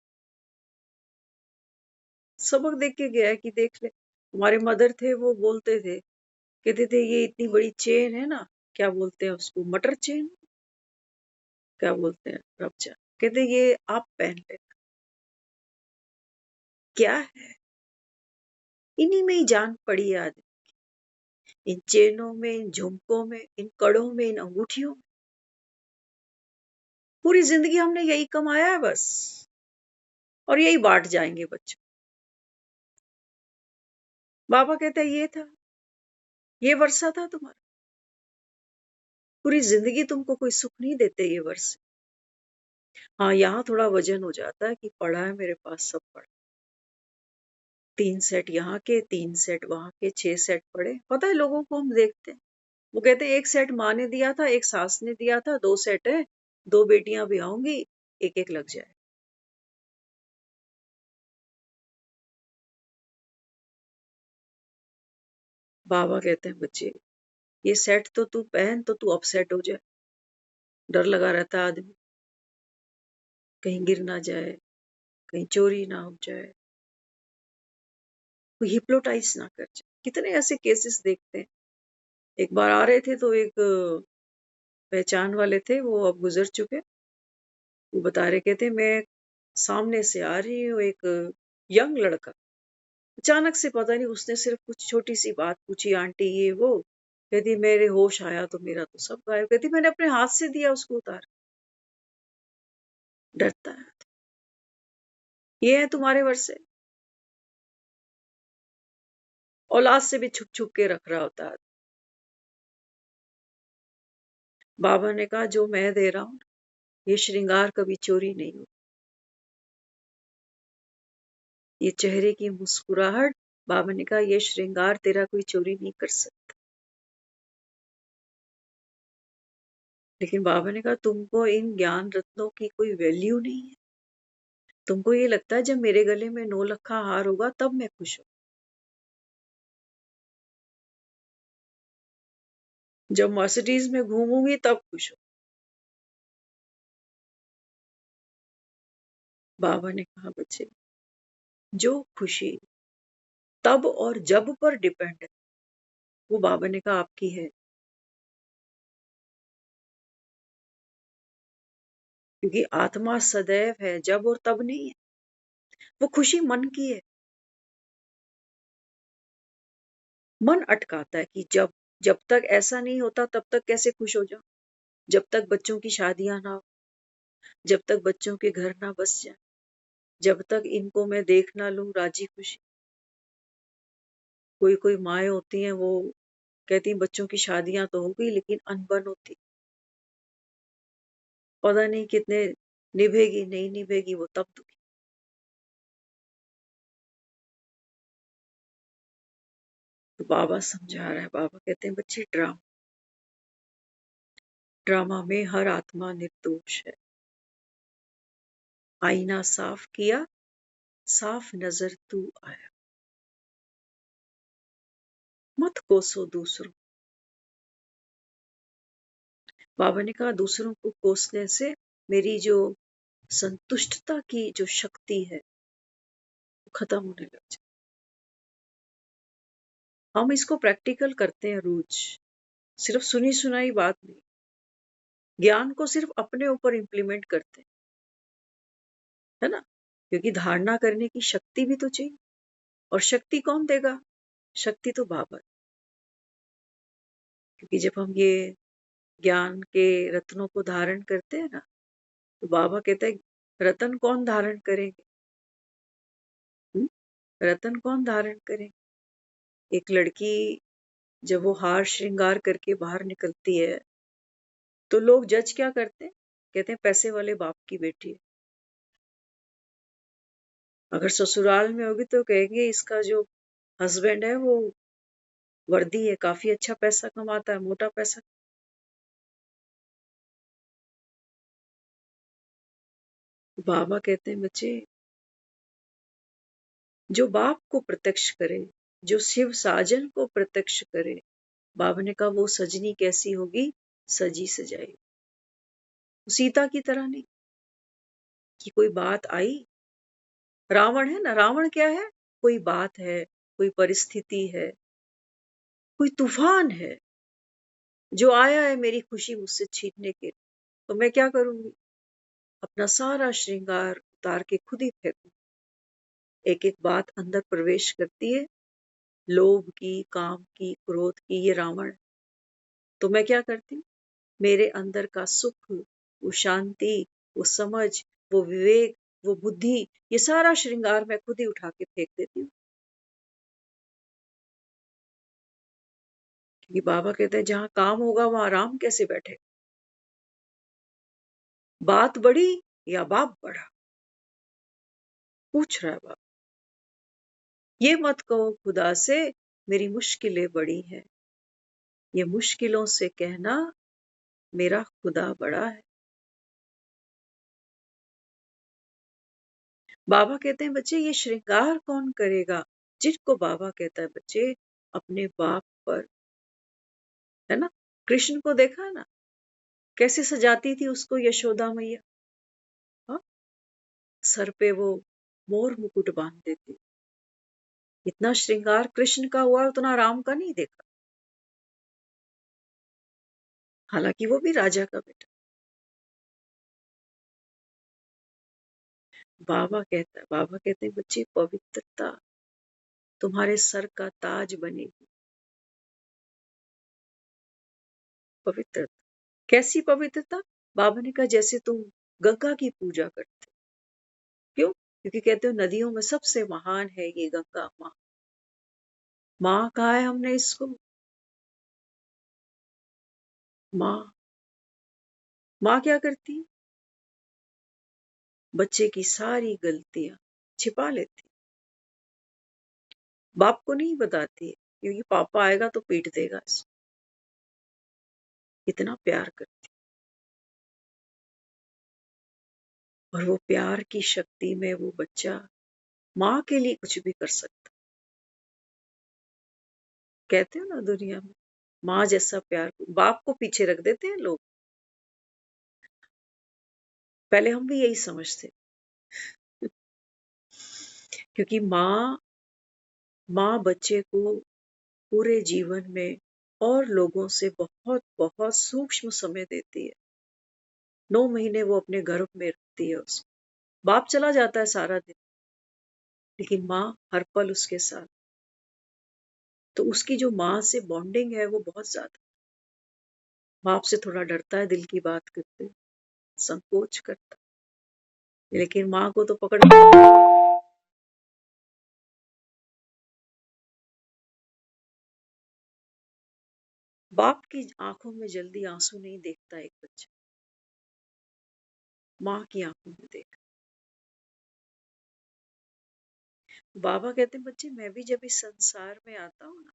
सबक दे के गया है कि देख ले। हमारे मदर थे वो बोलते थे, कहते थे ये इतनी बड़ी चेन है ना, क्या बोलते हैं उसको, मटर चेन, क्या बोलते हैं रबजा, कहते ये आप पहन ले। क्या है? इन्हीं में ही जान पड़ी है आदमी, इन चेनों में, इन झुमकों में, इन कड़ों में, इन अंगूठियों में। पूरी जिंदगी हमने यही कमाया है बस, और यही बांट जाएंगे बच्चों। बाबा कहते हैं ये था, ये वर्षा था तुम्हारा। पूरी जिंदगी तुमको कोई सुख नहीं देते ये वर्ष। हाँ, यहाँ थोड़ा वजन हो जाता है कि पढ़ा है मेरे पास, सब पढ़ा। 3 सेट यहाँ के, 3 सेट वहां के, 6 सेट पढ़े। पता है लोगों को हम देखते हैं, वो कहते हैं 1 सेट माँ ने दिया था, 1 सास ने दिया था, 2 सेट है, 2 बेटियां भी आऊंगी, 1-1 लग जाए। बाबा कहते हैं बच्चे, ये सेट तो तू पहन तो तू अपसेट हो जाए। डर लगा रहता है आदमी, कहीं गिर ना जाए, कहीं चोरी ना हो जाए, कोई हिप्नोटाइज ना कर जाए। कितने ऐसे केसेस देखते हैं। एक बार आ रहे थे तो एक पहचान वाले थे, वो अब गुजर चुके। वो बता रहे, कहते मैं सामने से आ रही हूँ, एक यंग लड़का, अचानक से पता नहीं उसने सिर्फ कुछ छोटी सी बात पूछी, आंटी ये वो। कहती मेरे होश आया तो मेरा तो सब गायब। कहती मैंने अपने हाथ से दिया उसको उतार। डरता है, ये है तुम्हारे वर्षे। औलाद से भी छुप छुप के रख रहा होता है। बाबा ने कहा जो मैं दे रहा हूं, ये श्रृंगार कभी चोरी नहीं हो। ये चेहरे की मुस्कुराहट, बाबा ने कहा ये श्रृंगार तेरा कोई चोरी नहीं कर सकता। लेकिन बाबा ने कहा तुमको इन ज्ञान रत्नों की कोई वैल्यू नहीं है। तुमको ये लगता है जब मेरे गले में 9 लखा हार होगा तब मैं खुश हूं, जब मर्सिडीज में घूमूंगी तब खुश हूं। बाबा ने कहा बच्चे, जो खुशी तब और जब पर डिपेंड है, वो बाबा ने कहा आपकी है। क्योंकि आत्मा सदैव है, जब और तब नहीं है। वो खुशी मन की है। मन अटकाता है कि जब तक ऐसा नहीं होता तब तक कैसे खुश हो जाऊं। जब तक बच्चों की शादियां ना हो, जब तक बच्चों के घर ना बस जाए, जब तक इनको मैं देख ना लूं राजी खुशी। कोई कोई माएँ होती हैं, वो कहती हैं बच्चों की शादियां तो हो गई लेकिन अनबन होती, पता नहीं कितने निभेगी नहीं निभेगी, वो तब दुखी। तो बाबा समझा रहा है, बाबा कहते हैं बच्चे ड्रामा में हर आत्मा निर्दोष है। आईना साफ किया, साफ नजर तू आया। मत कोसो दूसरों। बाबा ने कहा दूसरों को कोसने से मेरी जो संतुष्टता की जो शक्ति है वो खत्म होने लग जाए। हम इसको प्रैक्टिकल करते हैं रोज, सिर्फ सुनी सुनाई बात नहीं। ज्ञान को सिर्फ अपने ऊपर इम्प्लीमेंट करते हैं, है ना? क्योंकि धारणा करने की शक्ति भी तो चाहिए। और शक्ति कौन देगा? शक्ति तो बाबा। क्योंकि जब हम ये ज्ञान के रत्नों को धारण करते हैं ना, तो बाबा कहते हैं रतन कौन धारण करेंगे? हुँ? रतन कौन धारण करेंगे? एक लड़की जब वो हार श्रृंगार करके बाहर निकलती है, तो लोग जज क्या करते हैं? कहते हैं पैसे वाले बाप की बेटी है। अगर ससुराल में होगी तो कहेंगे इसका जो हस्बैंड है वो वर्दी है, काफी अच्छा पैसा कमाता है, मोटा पैसा। बाबा कहते हैं बच्चे, जो बाप को प्रत्यक्ष करे, जो शिव साजन को प्रत्यक्ष करे, बाबा ने कहा वो सजनी कैसी होगी? सजी सजाई। सीता की तरह नहीं कि कोई बात आई। रावण है ना, रावण क्या है? कोई बात है, कोई परिस्थिति है, कोई तूफान है जो आया है मेरी खुशी मुझसे छीनने के लिए। तो मैं क्या करूंगी? अपना सारा श्रृंगार उतार के खुद ही फेंकूं। एक एक बात अंदर प्रवेश करती है, लोभ की, काम की, क्रोध की, ये रावण। तो मैं क्या करती हूँ, मेरे अंदर का सुख, वो शांति, वो समझ, वो विवेक, वो बुद्धि, ये सारा श्रृंगार मैं खुद ही उठा के फेंक देती हूँ। क्योंकि बाबा कहते हैं जहां काम होगा वहां राम कैसे बैठे। बात बड़ी या बाप बड़ा, पूछ रहा है बाबा। ये मत कहो खुदा से मेरी मुश्किलें बड़ी हैं, ये मुश्किलों से कहना मेरा खुदा बड़ा है। बाबा कहते हैं बच्चे ये श्रृंगार कौन करेगा, जिनको बाबा कहता है बच्चे अपने बाप पर, है ना। कृष्ण को देखा ना, कैसे सजाती थी उसको यशोदा मैया, हाँ? सर पे वो मोर मुकुट बांध देती। इतना श्रृंगार कृष्ण का हुआ, उतना राम का नहीं देखा। हालांकि वो भी राजा का बेटा। बाबा कहते हैं बच्चे पवित्रता तुम्हारे सर का ताज बनेगी। पवित्रता, कैसी पवित्रता? बाबा ने कहा जैसे तुम गंगा की पूजा करते। क्यों? क्योंकि कहते हो नदियों में सबसे महान है ये गंगा माँ। माँ कहा है हमने इसको, माँ। माँ क्या करती है? बच्चे की सारी गलतियां छिपा लेती, बाप को नहीं बताती है, क्योंकि पापा आएगा तो पीट देगा इसको। इतना प्यार करती, और वो प्यार की शक्ति में वो बच्चा माँ के लिए कुछ भी कर सकता। कहते हो ना दुनिया में माँ जैसा प्यार, बाप को पीछे रख देते हैं लोग। पहले हम भी यही समझते, क्योंकि माँ बच्चे को पूरे जीवन में और लोगों से बहुत बहुत सूक्ष्म समय देती है। 9 महीने वो अपने गर्भ में रखती है उसको। बाप चला जाता है सारा दिन, लेकिन माँ हर पल उसके साथ। तो उसकी जो माँ से बॉन्डिंग है वो बहुत ज्यादा। बाप से थोड़ा डरता है, दिल की बात करते, संकोच करता, लेकिन माँ को तो पकड़। बाप की आंखों में जल्दी आंसू नहीं देखता एक बच्चा, माँ की आंखों में देख। बाबा कहते हैं बच्चे मैं भी जब इस संसार में आता हूँ ना,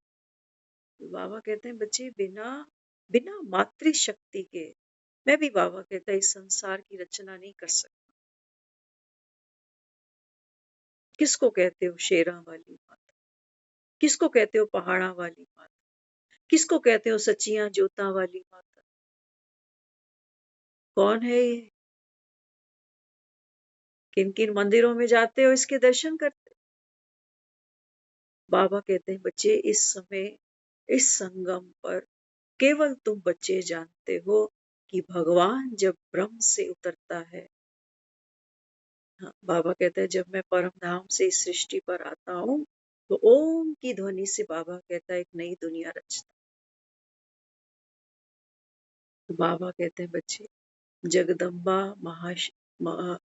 तो बाबा कहते हैं बच्चे बिना बिना मातृ शक्ति के मैं भी, बाबा कहता है, इस संसार की रचना नहीं कर सकता। किसको कहते हो शेरा वाली माता, किसको कहते हो पहाड़ा वाली माता, किसको कहते हो सच्चियां जोता वाली माता? कौन है ये? किन किन मंदिरों में जाते हो इसके दर्शन करते? बाबा कहते हैं बच्चे इस समय इस संगम पर केवल तुम बच्चे जानते हो कि भगवान जब ब्रह्म से उतरता है, हाँ, बाबा कहते हैं जब मैं परम धाम से इस सृष्टि पर आता हूँ तो ओम की ध्वनि से बाबा कहता है एक नई दुनिया रचता। तो बाबा कहते हैं बच्चे जगदम्बा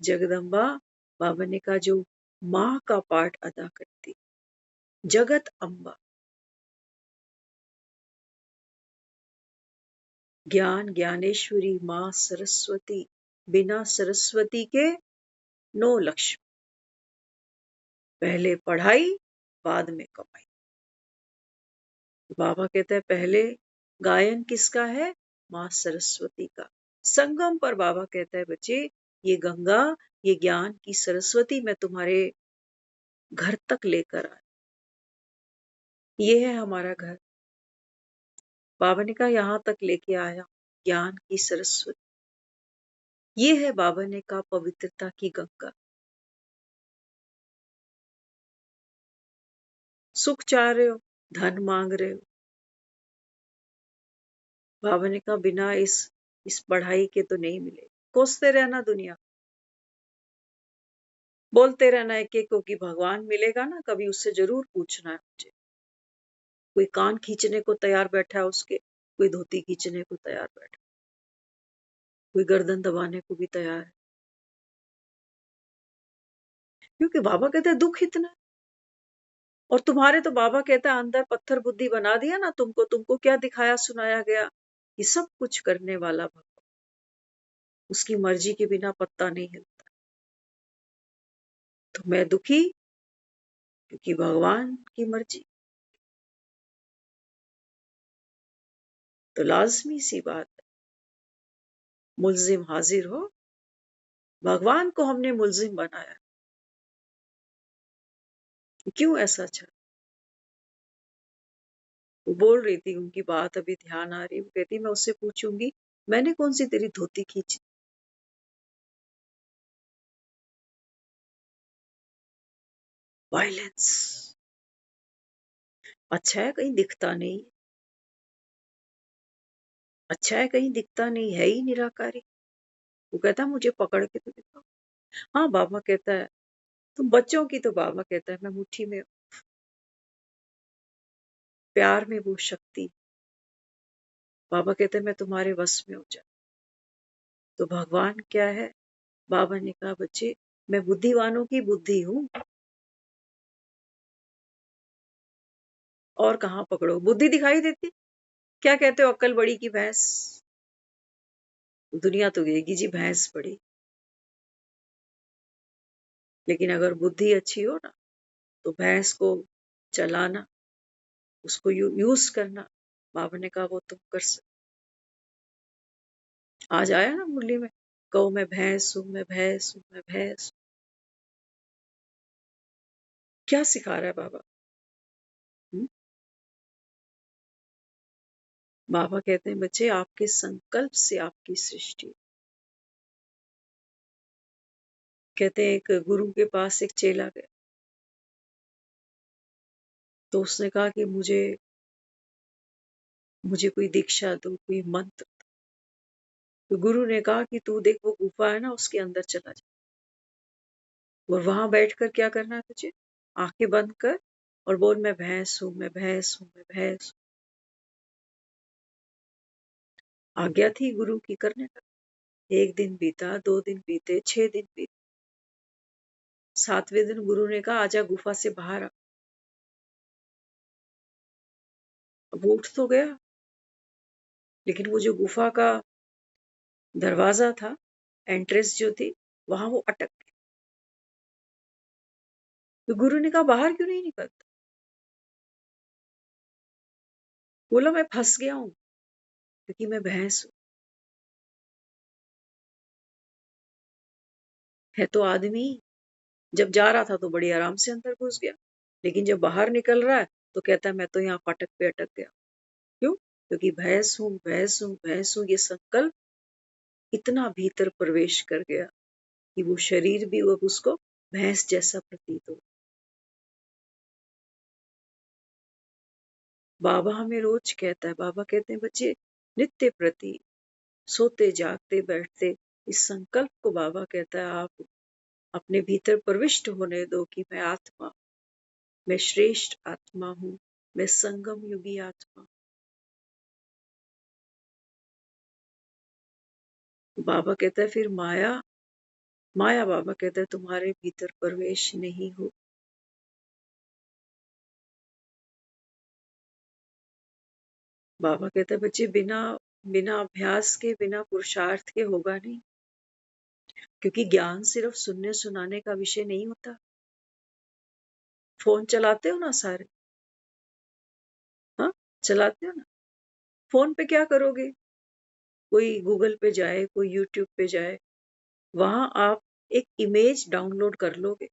जगदम्बा, बाबा ने कहा जो माँ का पाठ अदा करती, जगत अम्बा, ज्ञान ज्ञानेश्वरी माँ सरस्वती, बिना सरस्वती के नो लक्ष्य। पहले पढ़ाई बाद में कमाई। बाबा कहते हैं पहले गायन किसका है? माँ सरस्वती का। संगम पर बाबा कहता है बच्चे ये गंगा, ये ज्ञान की सरस्वती मैं तुम्हारे घर तक लेकर आया। ये है हमारा घर। बाबा ने कहा यहाँ तक लेके आया ज्ञान की सरस्वती। ये है बाबा ने कहा पवित्रता की गंगा। सुख चाह रहे हो, धन मांग रहे हो, बाबा ने कहा बिना इस, बोलते रहना एक एक को कि भगवान मिलेगा ना, कभी उससे जरूर पूछना है मुझे। कोई कान खींचने को तैयार बैठा है उसके, कोई धोती खींचने को तैयार बैठा, कोई गर्दन दबाने को भी तैयार है। क्योंकि बाबा कहते हैं दुख इतना है। और तुम्हारे तो बाबा कहता है अंदर पत्थर बुद्धि बना दिया ना तुमको, तुमको क्या दिखाया सुनाया गया कि सब कुछ करने वाला भगवान, उसकी मर्जी के बिना पत्ता नहीं हिलता। तो मैं दुखी क्योंकि भगवान की मर्जी। तो लाजमी सी बात है, मुल्जिम हाजिर हो। भगवान को हमने मुल्जिम बनाया, क्यों ऐसा चाह। वो बोल रही थी, उनकी बात अभी ध्यान आ रही, वो कहती मैं उससे पूछूंगी मैंने कौन सी तेरी धोती खींची। वायलेंस अच्छा है कहीं दिखता नहीं, अच्छा है कहीं दिखता नहीं, है ही निराकारी। वो कहता मुझे पकड़ के तो दिखाओ। हाँ बाबा कहता है तुम बच्चों की, तो बाबा कहता है मैं मुट्ठी में हूं। प्यार में वो शक्ति, बाबा कहते हैं मैं तुम्हारे वश में हो जा। तो भगवान क्या है, बाबा ने कहा बच्चे मैं बुद्धिवानों की बुद्धि हूं, और कहाँ पकड़ो। बुद्धि दिखाई देती, क्या कहते हो अक्ल बड़ी की भैंस। दुनिया तो कहेगी जी भैंस बड़ी, लेकिन अगर बुद्धि अच्छी हो ना तो भैंस को चलाना, उसको यूज करना, बाबा ने कहा वो तुम कर सकते। आज आया ना मुरली में, कहो मैं भैंस हूं, मैं भैंस हूं, मैं भैंस हूं। क्या सिखा रहा है बाबा। हुँ? बाबा कहते हैं बच्चे आपके संकल्प से आपकी सृष्टि। कहते हैं एक गुरु के पास एक चेला गया, तो उसने कहा कि मुझे कोई दीक्षा दो, कोई मंत्र। तो गुरु ने कहा कि तू देख वो गुफा है ना, उसके अंदर चला जा, और वहां बैठकर क्या करना है तुझे, आंखें बंद कर और बोल मैं भैंस हूं, मैं भैंस हूं, मैं भैंस हूं। आज्ञा थी गुरु की करने का। एक दिन बीता, 2 दिन बीते, 6 दिन बीते। 7वें दिन गुरु ने कहा आजा गुफा से बाहर आ। अब वो उठ तो गया, लेकिन वो जो गुफा का दरवाजा था, एंट्रेंस जो थी, वहां वो अटक गया। तो गुरु ने कहा बाहर क्यों नहीं निकलता। बोला मैं फंस गया हूं क्योंकि मैं भैंस हूं। है तो आदमी, जब जा रहा था तो बड़ी आराम से अंदर घुस गया, लेकिन जब बाहर निकल रहा है तो कहता है मैं तो यहाँ फाटक पे अटक गया। क्यों, क्योंकि भैंस हूं, भैंस हूं, भैंस हूं, ये संकल्प इतना भीतर प्रवेश कर गया कि वो शरीर भी अब उसको भैंस जैसा प्रतीत हो। बाबा हमें रोज कहता है, बाबा कहते हैं बच्चे नित्य प्रति, सोते जागते बैठते, इस संकल्प को बाबा कहता है आप अपने भीतर प्रविष्ट होने दो कि मैं आत्मा, मैं श्रेष्ठ आत्मा हूं, मैं संगम युगी आत्मा। बाबा कहता है फिर माया, माया बाबा कहता है तुम्हारे भीतर प्रवेश नहीं हो। बाबा कहता है बच्चे बिना बिना अभ्यास के, बिना पुरुषार्थ के होगा नहीं, क्योंकि ज्ञान सिर्फ सुनने सुनाने का विषय नहीं होता। फोन चलाते हो ना सारे, हाँ चलाते हो ना, फोन पे क्या करोगे, कोई गूगल पे जाए, कोई यूट्यूब पे जाए, वहां आप एक इमेज डाउनलोड कर लोगे,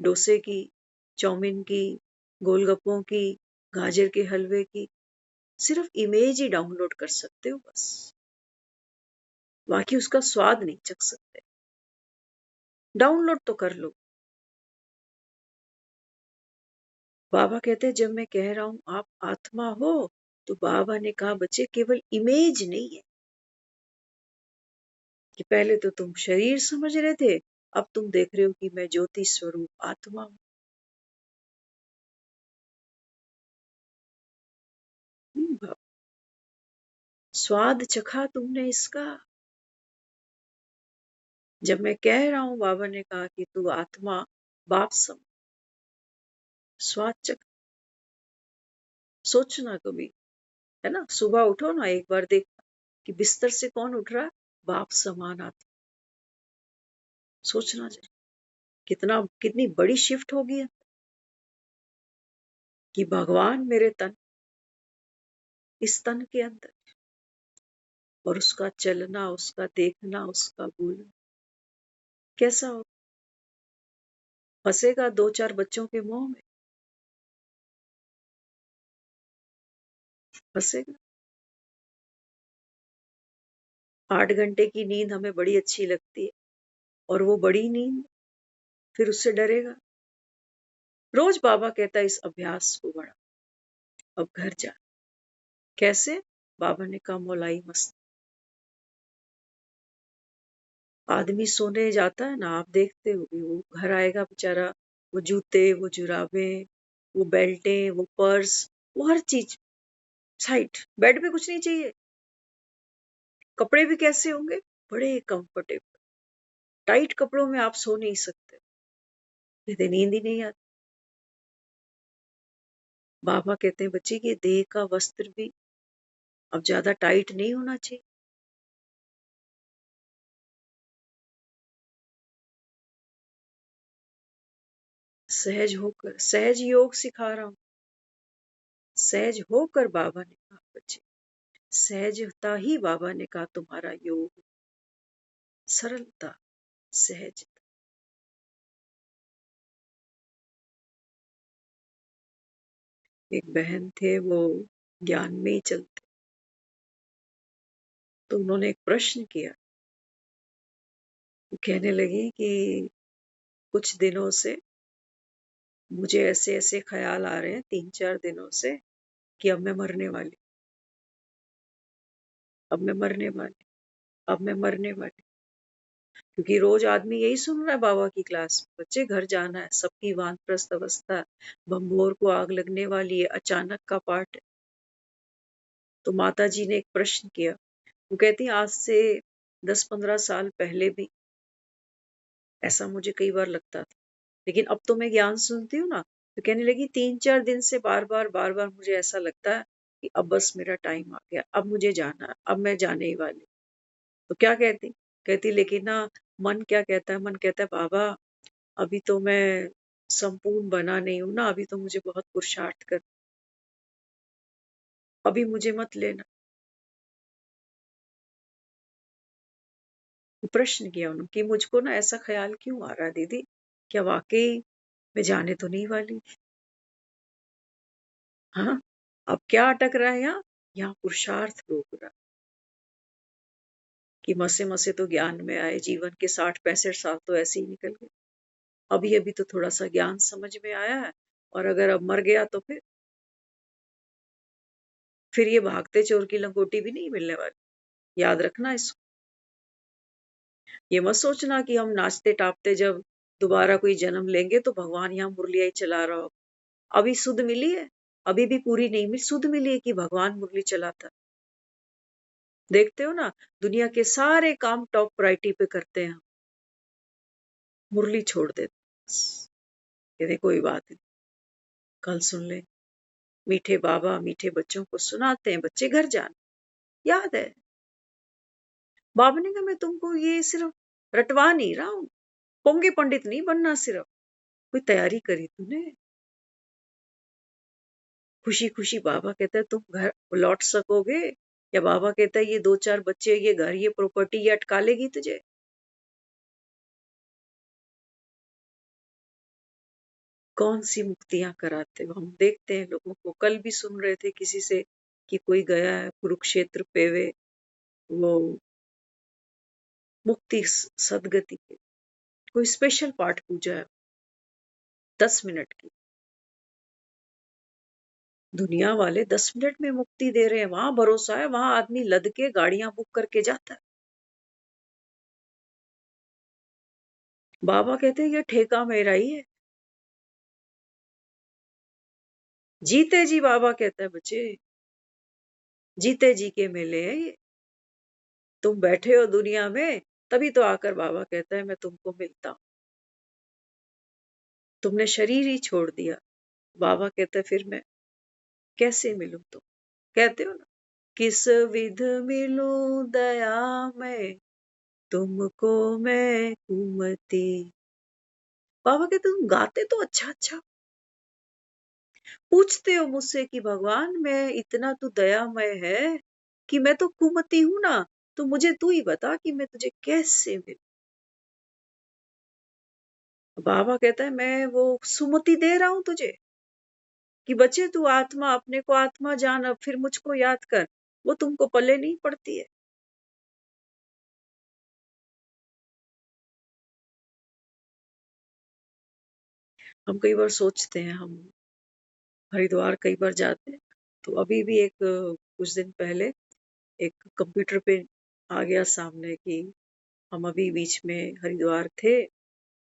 डोसे की, चाउमीन की, गोलगप्पों की, गाजर के हलवे की, सिर्फ इमेज ही डाउनलोड कर सकते हो बस, बाकी उसका स्वाद नहीं चख सकते। डाउनलोड तो कर लो। बाबा कहते हैं जब मैं कह रहा हूं आप आत्मा हो, तो बाबा ने कहा बच्चे केवल इमेज नहीं है, कि पहले तो तुम शरीर समझ रहे थे, अब तुम देख रहे हो कि मैं ज्योति स्वरूप आत्मा हूं। स्वाद चखा तुमने इसका? जब मैं कह रहा हूं, बाबा ने कहा कि तू आत्मा बाप सम, स्वाद चख, सोचना कभी, है ना? सुबह उठो ना, एक बार देखना कि बिस्तर से कौन उठ रहा है, बाप समान आत्मा। सोचना जरा, कितनी बड़ी शिफ्ट होगी है कि भगवान मेरे तन, इस तन के अंदर, और उसका चलना, उसका देखना, उसका बोलना कैसा हो। फंसेगा 2-4 बच्चों के मुंह में, फंसेगा। 8 घंटे की नींद हमें बड़ी अच्छी लगती है, और वो बड़ी नींद, फिर उससे डरेगा। रोज बाबा कहता है इस अभ्यास को बढ़ा, अब घर जा। कैसे? बाबा ने कहा मौलाई मस्त। आदमी सोने जाता है ना, आप देखते होगे, वो घर आएगा बेचारा, वो जूते, वो जुराबे, वो बेल्टें, वो पर्स, वो हर चीज साइड, बेड पे कुछ नहीं चाहिए। कपड़े भी कैसे होंगे? बड़े कंफर्टेबल। टाइट कपड़ों में आप सो नहीं सकते, कहते नींद ही नहीं आती। बाबा कहते हैं बच्चे कि देह का वस्त्र भी अब ज्यादा टाइट नहीं होना चाहिए। सहज होकर, सहज योग सिखा रहा हूं। सहज होकर बाबा ने कहा बच्चे, सहजता ही बाबा ने कहा तुम्हारा योग, सरलता, सहज। एक बहन थे, वो ज्ञान में ही चलते, तो उन्होंने एक प्रश्न किया। वो कहने लगी कि कुछ दिनों से मुझे ऐसे ऐसे ख्याल आ रहे हैं, 3-4 दिनों से, कि अब मैं मरने वाली, अब मैं मरने वाली, अब मैं मरने वाली। क्योंकि रोज आदमी यही सुन रहा है बाबा की क्लास में, बच्चे घर जाना है, सबकी वानप्रस्थ अवस्था है, बम्बोर को आग लगने वाली है, अचानक का पाठ है। तो माता जी ने एक प्रश्न किया। वो कहती आज से 10-15 साल पहले भी ऐसा मुझे कई बार लगता था, लेकिन अब तो मैं ज्ञान सुनती हूँ ना, तो कहने लगी 3-4 दिन से बार बार मुझे ऐसा लगता है कि अब बस मेरा टाइम आ गया, अब मुझे जाना है, अब मैं जाने ही वाली। तो क्या कहती? कहती लेकिन ना, मन क्या कहता है? मन कहता है बाबा अभी तो मैं संपूर्ण बना नहीं हूं ना, अभी तो मुझे बहुत पुरुषार्थ कर, अभी मुझे मत लेना। प्रश्न किया उन्होंने कि मुझको ना ऐसा ख्याल क्यों आ रहा है दीदी, क्या वाकई मैं जाने तो नहीं वाली? हाँ, अब क्या अटक रहा है यहाँ? यहाँ पुरुषार्थ रोक रहा, कि मसे मसे तो ज्ञान में आए, जीवन के 60-65 साल तो ऐसे ही निकल गए, अभी अभी तो थोड़ा सा ज्ञान समझ में आया है, और अगर अब मर गया तो फिर ये भागते चोर की लंगोटी भी नहीं मिलने वाली। याद रखना इसको। ये मत सोचना कि हम नाचते टापते जब दोबारा कोई जन्म लेंगे तो भगवान यहाँ मुरलिया ही चला रहा हो। अभी सुध मिली है, अभी भी पूरी नहीं मिली, सुध मिली है कि भगवान मुरली चलाता। देखते हो ना, दुनिया के सारे काम टॉप प्रायोरिटी पे करते हैं, मुरली छोड़ देते, कहते कोई बात नहीं, कल सुन ले। मीठे बाबा मीठे बच्चों को सुनाते हैं, बच्चे घर जाना। याद है बाबा ने कहा मैं तुमको ये सिर्फ रटवा नहीं रहा हूं, पोंगे पंडित नहीं बनना, सिर्फ कोई तैयारी करी तूने। खुशी खुशी बाबा कहता है तुम घर लौट सकोगे, या बाबा कहता है ये 2-4 बच्चे, ये घर, ये प्रॉपर्टी, ये अटका लेगी तुझे? कौन सी मुक्तियां कराते हो? हम देखते हैं लोगों को, कल भी सुन रहे थे किसी से कि कोई गया है कुरुक्षेत्र पे, वे वो मुक्ति सदगति के कोई स्पेशल पाठ पूजा है, 10 मिनट की। दुनिया वाले 10 मिनट में मुक्ति दे रहे हैं, वहां भरोसा है, वहां आदमी लद के गाड़ियां बुक करके जाता है। बाबा कहते हैं ये ठेका मेरा ही है। जीते जी बाबा कहता है बच्चे, जीते जी के मेले हैं ये। तुम बैठे हो दुनिया में, तभी तो आकर बाबा कहता है मैं तुमको मिलता हूं। तुमने शरीर ही छोड़ दिया। बाबा कहता है फिर मैं कैसे मिलूं तुम? कहते हो ना, किस विध मिलूं दया में, तुमको मैं कुमति। बाबा कहते तुम गाते तो अच्छा अच्छा, पूछते हो मुझसे कि भगवान मैं इतना तू दयामय है कि मैं तो कुमति हूं ना, तो मुझे तू ही बता कि मैं तुझे कैसे मिलूं। बाबा कहता है मैं वो सुमति दे रहा हूं तुझे कि बच्चे तू आत्मा, अपने को आत्मा जान, अब फिर मुझको याद कर। वो तुमको पल्ले नहीं पड़ती है। हम कई बार सोचते हैं, हम हरिद्वार कई बार जाते हैं, तो अभी भी एक कुछ दिन पहले एक कंप्यूटर पे आ गया सामने कि हम अभी बीच में हरिद्वार थे,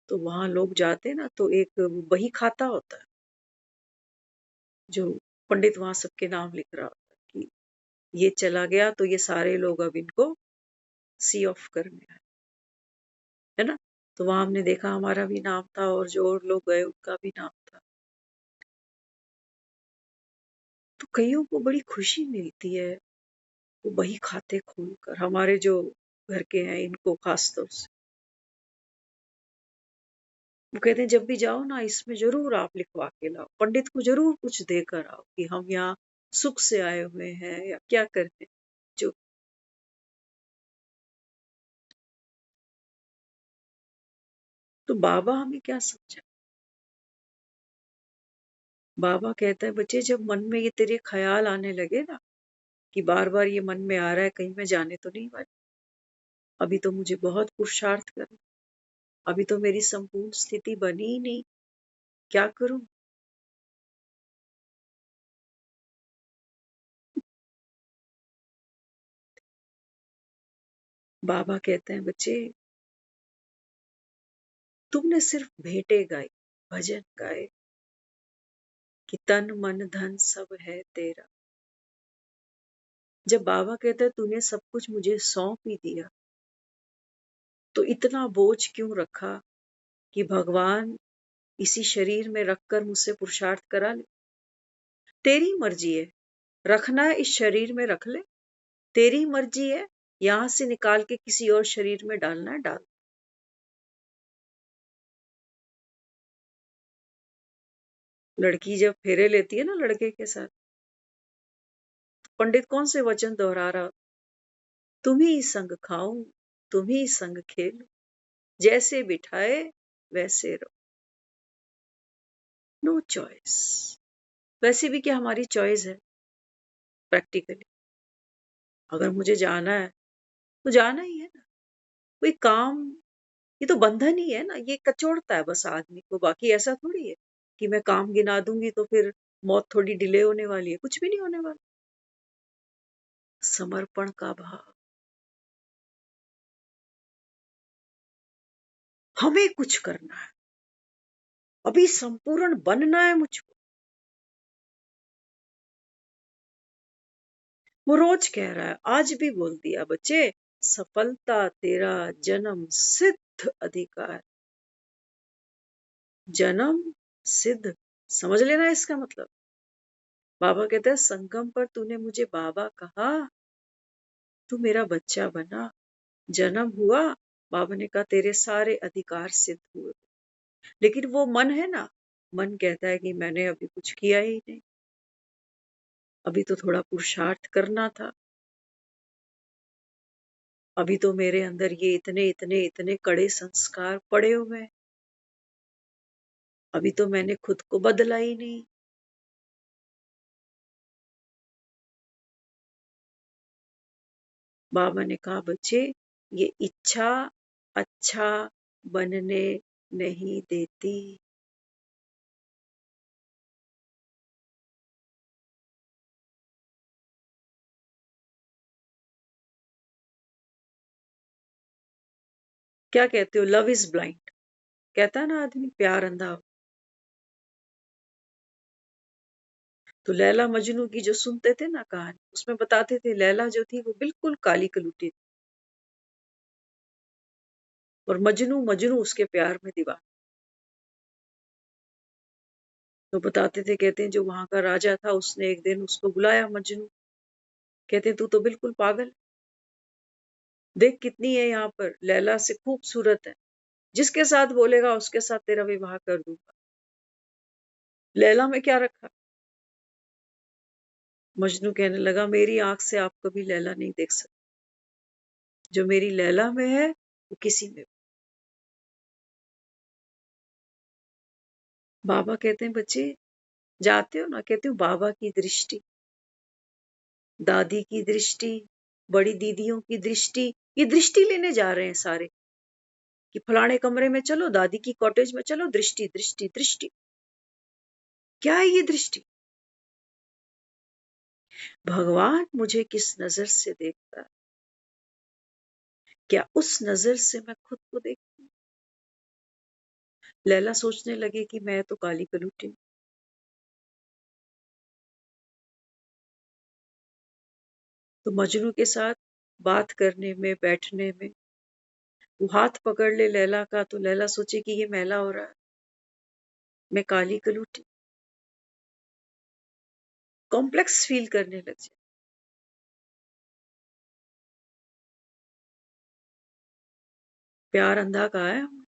तो वहां लोग जाते हैं ना, तो एक बही खाता होता है, जो पंडित वहां सबके नाम लिख रहा होता है कि ये चला गया तो ये सारे लोग अब इनको सी ऑफ करने आए, है ना। तो वहां हमने देखा हमारा भी नाम था और जो और लोग गए उनका भी नाम था। तो कईयों को बड़ी खुशी मिलती है वो बही खाते खोलकर, हमारे जो घर के हैं इनको खास तौर से। वो कहते हैं जब भी जाओ ना, इसमें जरूर आप लिखवा के लाओ, पंडित को जरूर कुछ देकर आओ कि हम यहाँ सुख से आए हुए हैं या क्या करते हैं जो। तो बाबा हमें क्या समझा? बाबा कहता है बच्चे जब मन में ये तेरे ख्याल आने लगे ना कि बार बार ये मन में आ रहा है कहीं मैं जाने तो नहीं वाली, अभी तो मुझे बहुत पुरुषार्थ करना, अभी तो मेरी संपूर्ण स्थिति बनी ही नहीं, क्या करूं? बाबा कहते हैं बच्चे तुमने सिर्फ भेंटे गाई, भजन गाए कि तन मन धन सब है तेरा। जब बाबा कहते हैं तूने सब कुछ मुझे सौंप ही दिया, तो इतना बोझ क्यों रखा कि भगवान इसी शरीर में रखकर मुझसे पुरुषार्थ करा ले? तेरी मर्जी है, रखना है इस शरीर में रख ले, तेरी मर्जी है, यहां से निकाल के किसी और शरीर में डालना है डाल। लड़की जब फेरे लेती है ना लड़के के साथ, तो पंडित कौन से वचन दोहरा रहा? तुम ही संग खाऊं, तुम ही संग खेलूं, जैसे बिठाए वैसे रहो, नो चॉइस। वैसे भी क्या हमारी चॉइस है? प्रैक्टिकली अगर मुझे जाना है तो जाना ही है ना। कोई काम, ये तो बंधन ही है ना, ये कचोड़ता है बस आदमी को, बाकी ऐसा थोड़ी है कि मैं काम गिना दूंगी तो फिर मौत थोड़ी डिले होने वाली है, कुछ भी नहीं होने वाला। समर्पण का भाव, हमें कुछ करना है, अभी संपूर्ण बनना है मुझको। वो रोज कह रहा है, आज भी बोल दिया बच्चे, सफलता तेरा जन्म सिद्ध अधिकार। जन्म सिद्ध, समझ लेना इसका मतलब। बाबा कहते हैं संगम पर तूने मुझे बाबा कहा, तू मेरा बच्चा बना, जन्म हुआ, बाबा ने कहा तेरे सारे अधिकार सिद्ध हुए। लेकिन वो मन है ना, मन कहता है कि मैंने अभी कुछ किया ही नहीं, अभी तो थोड़ा पुरुषार्थ करना था, अभी तो मेरे अंदर ये इतने इतने इतने कड़े संस्कार पड़े हुए हैं, अभी तो मैंने खुद को बदला ही नहीं। बाबा ने कहा बच्चे ये इच्छा अच्छा बनने नहीं देती। क्या कहते हो, लव इज ब्लाइंड। कहता है ना आदमी प्यार अंधा। तो लैला मजनू की जो सुनते थे ना कहानी, उसमें बताते थे लैला जो थी वो बिल्कुल काली कलूटी थी और मजनू मजनू उसके प्यार में दीवाना। तो बताते थे, कहते हैं जो वहां का राजा था उसने एक दिन उसको बुलाया मजनू, कहते हैं तू तो बिल्कुल पागल है। देख कितनी है यहाँ पर, लैला से खूबसूरत है, जिसके साथ बोलेगा उसके साथ तेरा विवाह कर दूंगा। लैला में क्या रखा? मजनू कहने लगा मेरी आंख से आप कभी लैला नहीं देख सकते, जो मेरी लैला में है वो किसी में। बाबा कहते हैं बच्चे जाते हो ना, कहते हो बाबा की दृष्टि, दादी की दृष्टि, बड़ी दीदियों की दृष्टि, ये दृष्टि लेने जा रहे हैं सारे कि फलाने कमरे में चलो, दादी की कॉटेज में चलो, दृष्टि दृष्टि दृष्टि। क्या है ये दृष्टि? भगवान मुझे किस नजर से देखता है, क्या उस नजर से मैं खुद को देखती हूँ? लैला सोचने लगे कि मैं तो काली कलूटी हूँ। तो मजनू के साथ बात करने में, बैठने में, वो हाथ पकड़ ले लैला का, तो लैला सोचे कि ये मैला हो रहा है, मैं काली कलूटी, कॉम्प्लेक्स फील करने लग जाए। प्यार अंधा कहा है हमने।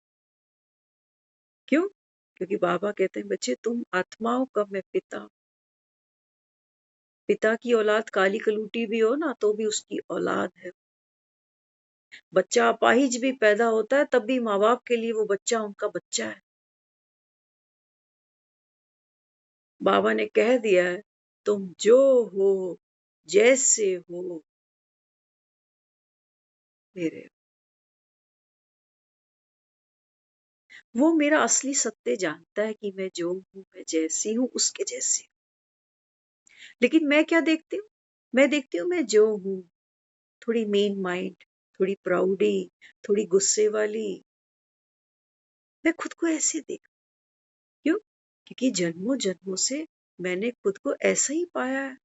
क्यों? क्योंकि बाबा कहते हैं बच्चे तुम आत्माओं का मैं पिता हूं। पिता की औलाद काली कलूटी भी हो ना तो भी उसकी औलाद है। बच्चा अपाहिज भी पैदा होता है तब भी माँ बाप के लिए वो बच्चा उनका बच्चा है। बाबा ने कह दिया है तुम जो हो, जैसे हो, मेरे हो। वो मेरा असली सत्य जानता है कि मैं जो हूं, मैं जैसी हूं, उसके जैसी हूं। लेकिन मैं क्या देखती हूँ? मैं देखती हूँ मैं जो हूं, थोड़ी मेन माइंड, थोड़ी प्राउडी, थोड़ी गुस्से वाली, मैं खुद को ऐसे देख। क्यों? क्योंकि जन्मों जन्मों से मैंने खुद को ऐसा ही पाया है।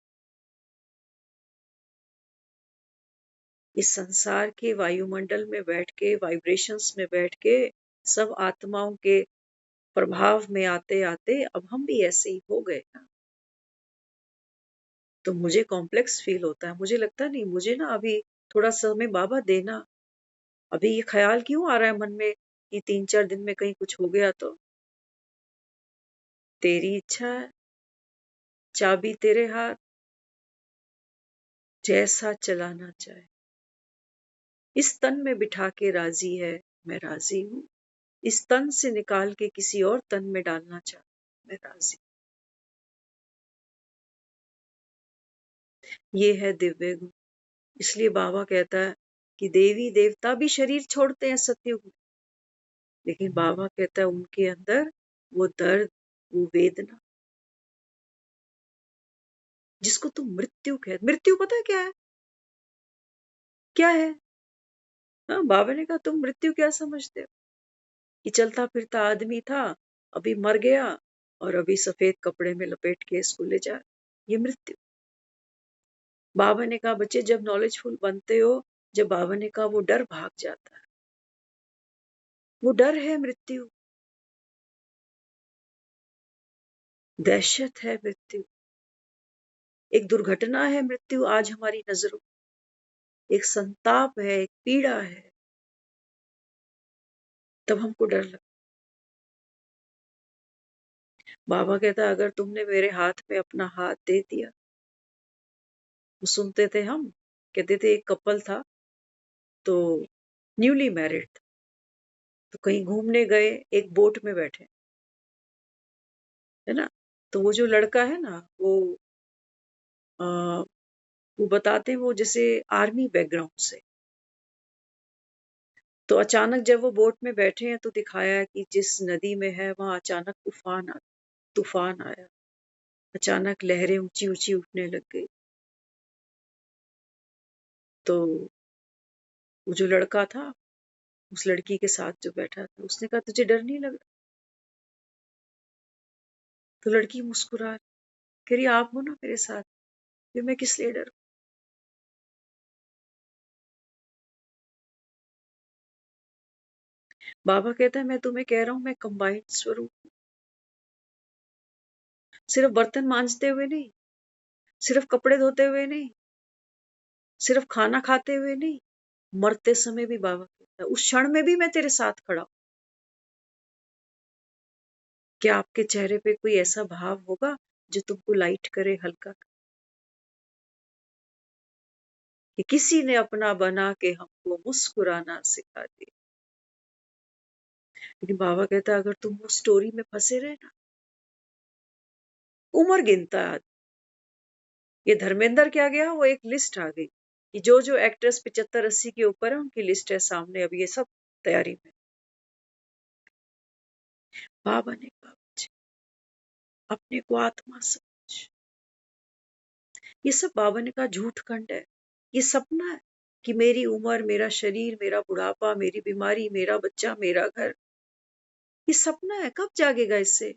इस संसार के वायुमंडल में बैठ के, वाइब्रेशंस में बैठ के, सब आत्माओं के प्रभाव में आते आते अब हम भी ऐसे ही हो गए ना। तो मुझे कॉम्प्लेक्स फील होता है, मुझे लगता नहीं, मुझे ना अभी थोड़ा समय बाबा देना। अभी ये ख्याल क्यों आ रहा है मन में कि 3-4 दिन में कहीं कुछ हो गया तो? तेरी इच्छा है, चाबी तेरे हाथ, जैसा चलाना चाहे। इस तन में बिठा के राजी है, मैं राजी हूँ। इस तन से निकाल के किसी और तन में डालना चाहे, मैं राजी। ये है दिव्य गुण। इसलिए बाबा कहता है कि देवी देवता भी शरीर छोड़ते हैं सतयुग में, लेकिन बाबा कहता है उनके अंदर वो दर्द, वो वेदना, जिसको तुम मृत्यु कह, मृत्यु पता है क्या है? क्या है? हाँ, बाबा ने कहा तुम मृत्यु क्या समझते हो? कि चलता फिरता आदमी था, अभी मर गया और अभी सफेद कपड़े में लपेट के इसको ले जा, ये मृत्यु। बाबा ने कहा बच्चे जब नॉलेजफुल बनते हो, जब बाबा ने कहा वो डर भाग जाता है, वो डर है मृत्यु, दहशत है मृत्यु, एक दुर्घटना है मृत्यु आज हमारी नजरों, एक संताप है, एक पीड़ा है, तब हमको डर लगता। बाबा कहता अगर तुमने मेरे हाथ में अपना हाथ दे दिया, वो सुनते थे हम, कहते थे एक कपल था, तो न्यूली मैरिड था, तो कहीं घूमने गए, एक बोट में बैठे, है ना, तो वो जो लड़का है ना आ, वो बताते हैं वो जैसे आर्मी बैकग्राउंड से। तो अचानक जब वो बोट में बैठे हैं तो दिखाया है कि जिस नदी में है वहां अचानक तूफान आया, अचानक लहरें ऊंची ऊंची उठने लग गई। तो वो जो लड़का था उस लड़की के साथ जो बैठा था, उसने कहा तुझे डर नहीं लग रहा? तो लड़की मुस्कुरा रही, कह रही आप हो ना मेरे साथ, फिर मैं किस लिए डरूं? बाबा कहता है मैं तुम्हें कह रहा हूं, मैं कंबाइंड स्वरूप, सिर्फ बर्तन मांजते हुए नहीं, सिर्फ कपड़े धोते हुए नहीं, सिर्फ खाना खाते हुए नहीं, मरते समय भी बाबा कहता है उस क्षण में भी मैं तेरे साथ खड़ा हूं। क्या आपके चेहरे पे कोई ऐसा भाव होगा जो तुमको लाइट करे, हल्का करे, कि किसी ने अपना बना के हमको मुस्कुराना सिखा दिया? लेकिन बाबा कहता है अगर तुम वो स्टोरी में फंसे रहे ना, उम्र गिनता है आदमी। ये धर्मेंद्र क्या गया, वो एक लिस्ट आ गई कि जो जो एक्टर्स 75-80 के ऊपर है उनकी लिस्ट है सामने, अब ये सब तैयारी में। बाबा ने कहा बच्चे, अपने को आत्मा समझ। ये सब बाबा ने कहा झूठ खंड है, ये सपना है कि मेरी उम्र, मेरा शरीर, मेरा बुढ़ापा, मेरी बीमारी, मेरा बच्चा, मेरा घर, ये सपना है, कब जागेगा इससे?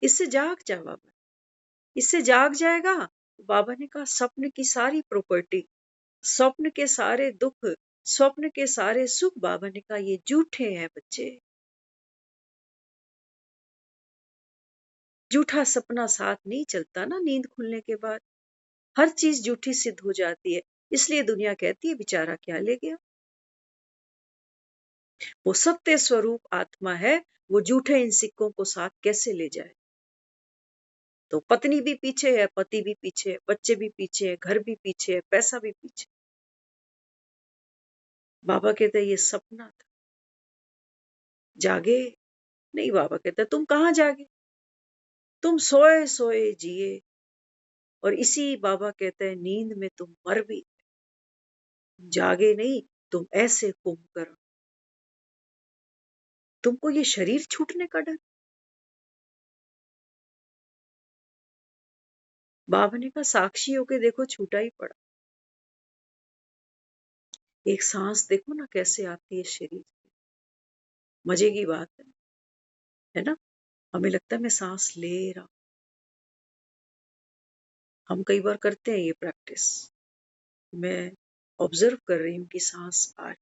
इससे जाग जा बाबा, इससे जाग जाएगा। बाबा ने कहा स्वप्न की सारी प्रॉपर्टी, स्वप्न के सारे दुख, स्वप्न के सारे सुख, बाबा ने कहा ये झूठे हैं बच्चे। झूठा सपना साथ नहीं चलता ना नींद खुलने के बाद, हर चीज झूठी सिद्ध हो जाती है। इसलिए दुनिया कहती है बेचारा क्या ले गया। वो सत्य स्वरूप आत्मा है, वो झूठे इन सिक्कों को साथ कैसे ले जाए? तो पत्नी भी पीछे है, पति भी पीछे है, बच्चे भी पीछे है, घर भी पीछे है, पैसा भी पीछे। बाबा कहते ये सपना था, जागे नहीं। बाबा कहते तुम कहाँ जागे, तुम सोए सोए जिए, और इसी बाबा कहते हैं नींद में तुम मर भी, जागे नहीं, तुम ऐसे कुंभकर्ण, तुमको ये शरीर छूटने का डर। बाबा ने कहा साक्षी होके देखो छूटा ही पड़ा। एक सांस देखो ना कैसे आती है शरीर, मजे की बात है ना? हमें लगता है मैं सांस ले रहा हूं, हम कई बार करते हैं ये प्रैक्टिस। मैं ऑब्जर्व कर रही हूँ कि सांस आ रही,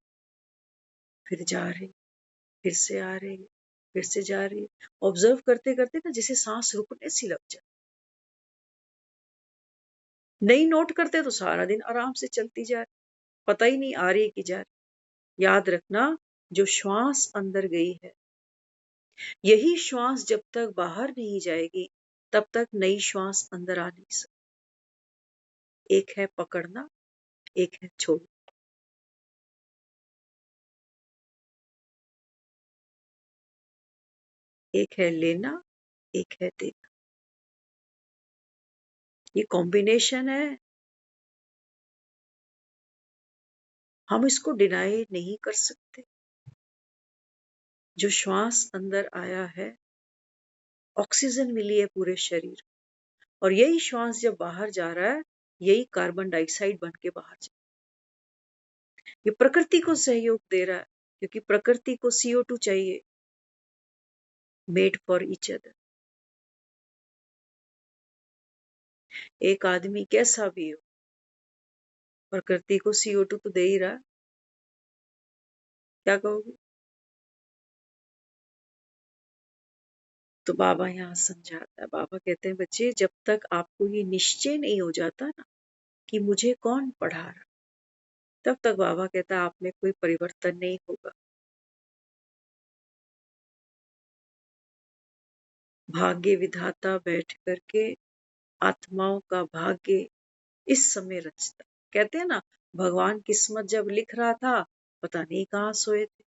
फिर जा रही, फिर से आ रही, फिर से जा रही। ऑब्जर्व करते करते ना जैसे सांस रुकने सी लग जाए। नहीं नोट करते तो सारा दिन आराम से चलती जा रही, पता ही नहीं आ रही कि जा रही। याद रखना, जो श्वास अंदर गई है, यही श्वास जब तक बाहर नहीं जाएगी तब तक नई श्वास अंदर आ नहीं सकती। एक है पकड़ना, एक है छोड़ना। एक है लेना, एक है देना। ये कॉम्बिनेशन है, हम इसको डिनाई नहीं कर सकते। जो श्वास अंदर आया है, ऑक्सीजन मिली है पूरे शरीर, और यही श्वास जब बाहर जा रहा है, यही कार्बन डाइऑक्साइड बन के बाहर जा रहा है। ये प्रकृति को सहयोग दे रहा है, क्योंकि प्रकृति को CO2 चाहिए, मेड फॉर ईच अदर। एक आदमी कैसा भी हो, प्रकृति को CO2 तो दे ही रहा है। क्या कहोगे? तो बाबा यहाँ समझाता है, बाबा कहते हैं बच्चे जब तक आपको ये निश्चय नहीं हो जाता ना कि मुझे कौन पढ़ा रहा, तब तक बाबा कहता है आप में कोई परिवर्तन नहीं होगा। भाग्य विधाता बैठ करके आत्माओं का भाग्य इस समय रचता। कहते हैं ना, भगवान किस्मत जब लिख रहा था पता नहीं कहाँ सोए थे।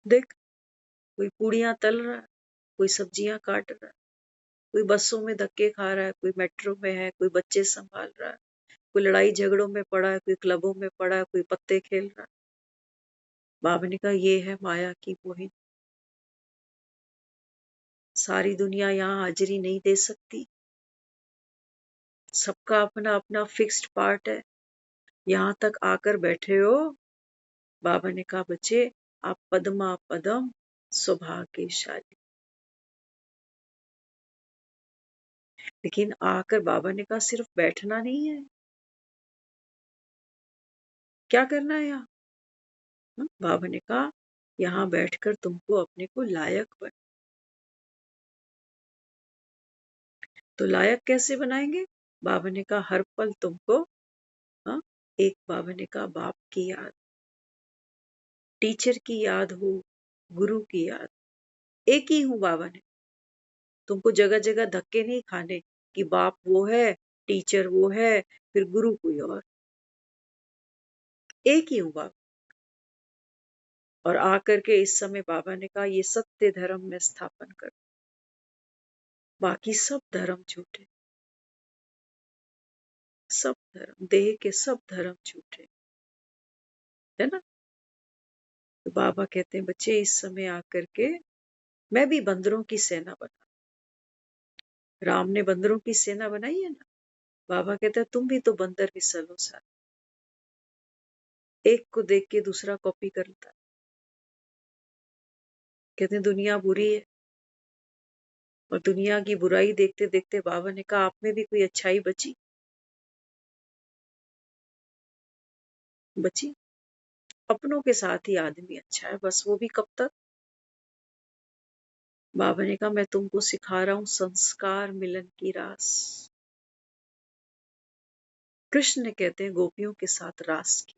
देख, कोई पूड़ियां तल रहा है, कोई सब्जियां काट रहा है, कोई बसों में धक्के खा रहा है, कोई मेट्रो में है, कोई बच्चे संभाल रहा है, कोई लड़ाई झगड़ों में पड़ा है, कोई क्लबों में पड़ा है, कोई पत्ते खेल रहा है। बाबा ने कहा ये है माया की मोहिनी। सारी दुनिया यहाँ हाजिरी नहीं दे सकती, सबका अपना अपना फिक्स्ड पार्ट है। यहाँ तक आकर बैठे हो बाबा ने कहा बच्चे आप पद्मा पदम सौभाग्यशाली। लेकिन आकर बाबा ने कहा सिर्फ बैठना नहीं है, क्या करना है यहाँ? बाबा ने कहा यहाँ बैठकर तुमको अपने को लायक बन। तो लायक कैसे बनाएंगे? बाबा ने कहा हर पल तुमको हाँ, एक बाबा ने कहा बाप की याद, टीचर की याद हो, गुरु की याद। एक ही हूँ बाबा ने, तुमको जगह जगह धक्के नहीं खाने कि बाप वो है, टीचर वो है, फिर गुरु कोई और। एक ही हूँ बाबा। और आकर के इस समय बाबा ने कहा ये सत्य धर्म में स्थापन कर, बाकी सब धर्म झूठे, सब धर्म देह के सब धर्म झूठे, है ना। तो बाबा कहते हैं बच्चे इस समय आकर के मैं भी बंदरों की सेना बना, राम ने बंदरों की सेना बनाई है ना। बाबा कहते हैं तुम भी तो बंदर मिसल हो साथ, एक को देख के दूसरा कॉपी करता है। कहते हैं दुनिया बुरी है, और दुनिया की बुराई देखते देखते बाबा ने कहा आप में भी कोई अच्छाई बची? बची? अपनों के साथ ही आदमी अच्छा है, बस वो भी कब तक? बाबा ने कहा मैं तुमको सिखा रहा हूं संस्कार मिलन की रास। कृष्ण ने कहते हैं गोपियों के साथ रास की।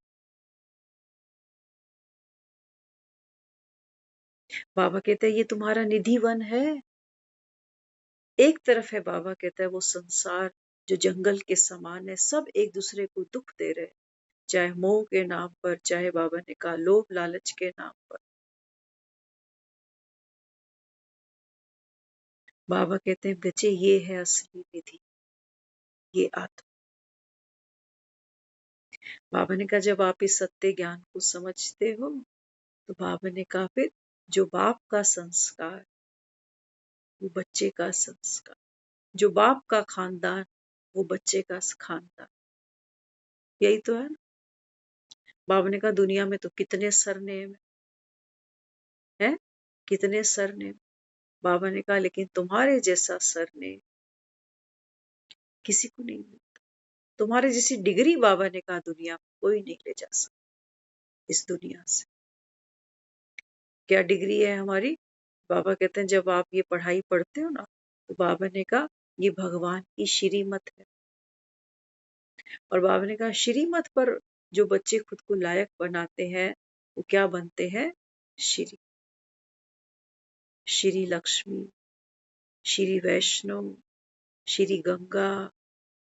बाबा कहते हैं ये तुम्हारा निधि वन है। एक तरफ है बाबा कहता है वो संसार जो जंगल के समान है, सब एक दूसरे को दुख दे रहे, चाहे मोह के नाम पर, चाहे बाबा ने कहा लोभ लालच के नाम पर। बाबा कहते हैं बच्चे ये है असली निधि, ये आत्मा। बाबा ने कहा जब आप इस सत्य ज्ञान को समझते हो तो बाबा ने कहा फिर जो बाप का संस्कार वो बच्चे का संस्कार, जो बाप का खानदान वो बच्चे का खानदान। यही तो है ना। बाबा ने कहा दुनिया में तो कितने सरनेम है, कितने सरनेम। बाबा ने कहा लेकिन तुम्हारे जैसा सरनेम किसी को नहीं मिलता। तुम्हारे जैसी डिग्री बाबा ने कहा दुनिया में कोई नहीं ले जा सकता इस दुनिया से। क्या डिग्री है हमारी? बाबा कहते हैं जब आप ये पढ़ाई पढ़ते हो ना तो बाबा ने कहा ये भगवान की श्रीमत है। और बाबा ने कहा श्रीमत पर जो बच्चे खुद को लायक बनाते हैं वो क्या बनते हैं? श्री, श्री लक्ष्मी, श्री वैष्णव, श्री गंगा,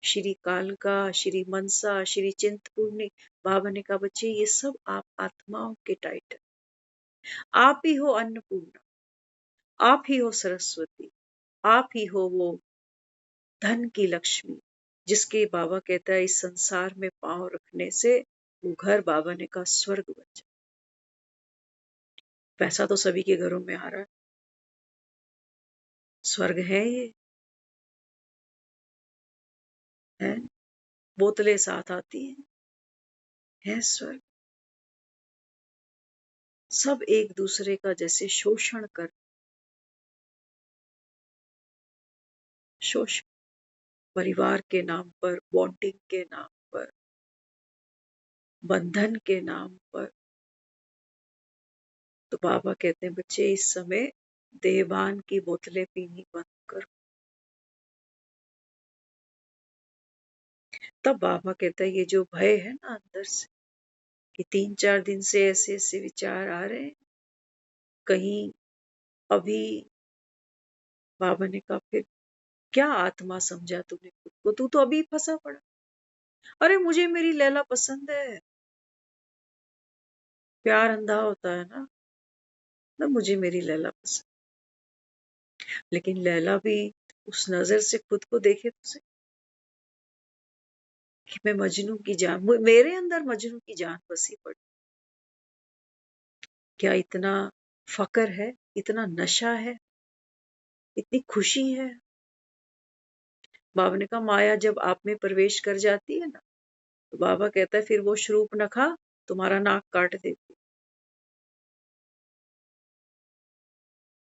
श्री कालका, श्री मनसा, श्री चिंतपूर्णी। बाबा ने कहा बच्चे ये सब आप आत्माओं के टाइटल, आप ही हो अन्नपूर्णा, आप ही हो सरस्वती, आप ही हो वो धन की लक्ष्मी, जिसके बाबा कहता है इस संसार में पांव रखने से वो घर बाबा ने कहा स्वर्ग बन जाए। पैसा तो सभी के घरों में आ रहा है, स्वर्ग है ये है, बोतलें साथ आती हैं, है स्वर्ग। सब एक दूसरे का जैसे शोषण कर, शोषण परिवार के नाम पर, बॉन्डिंग के नाम पर, बंधन के नाम पर। तो बाबा कहते हैं बच्चे इस समय देवान की बोतलें पीनी बंद करो। तब बाबा कहता है ये जो भय है ना अंदर से कि 3-4 दिन से ऐसे ऐसे विचार आ रहे हैं, कहीं अभी बाबा ने कहा फिर क्या आत्मा समझा तूने खुद को, तू तो अभी फंसा पड़ा। अरे मुझे मेरी लैला पसंद है, प्यार अंधा होता है ना, मुझे मेरी लैला पसंद। लेकिन लैला भी उस नजर से खुद को देखे तो सही कि मैं मजनू की जान, मेरे अंदर मजनू की जान बसी पड़ी। क्या इतना फकर है, इतना नशा है, इतनी खुशी है? बाबा ने कहा माया जब आप में प्रवेश कर जाती है ना तो बाबा कहता है फिर वो शूर्पणखा तुम्हारा नाक काट देती।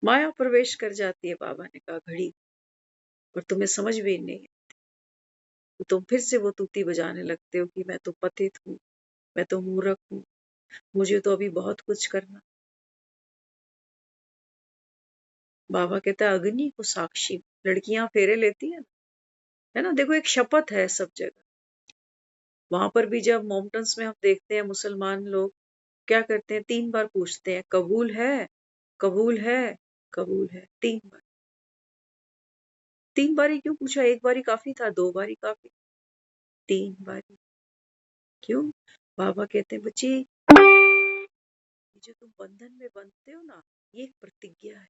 माया प्रवेश कर जाती है, बाबा ने कहा, घड़ी, और तुम्हें समझ भी नहीं है। तो तुम फिर से वो तूती बजाने लगते हो कि मैं तो पतित हूँ, मैं तो मूर्ख हूँ, मुझे तो अभी बहुत कुछ करना। बाबा कहता है अग्नि को साक्षी, लड़कियां फेरे लेती है ना, देखो एक शपथ है सब जगह। वहां पर भी जब माउंटेन्स में हम देखते हैं मुसलमान लोग क्या करते हैं, 3 बार पूछते हैं, कबूल है, कबूल है, कबूल है, 3 बार। 3 बारी क्यों पूछा? 1 बारी काफी था, 2 बारी काफी, 3 बारी क्यों? बाबा कहते हैं बच्ची, जो तुम बंधन में बंधते हो ना, ये एक प्रतिज्ञा है,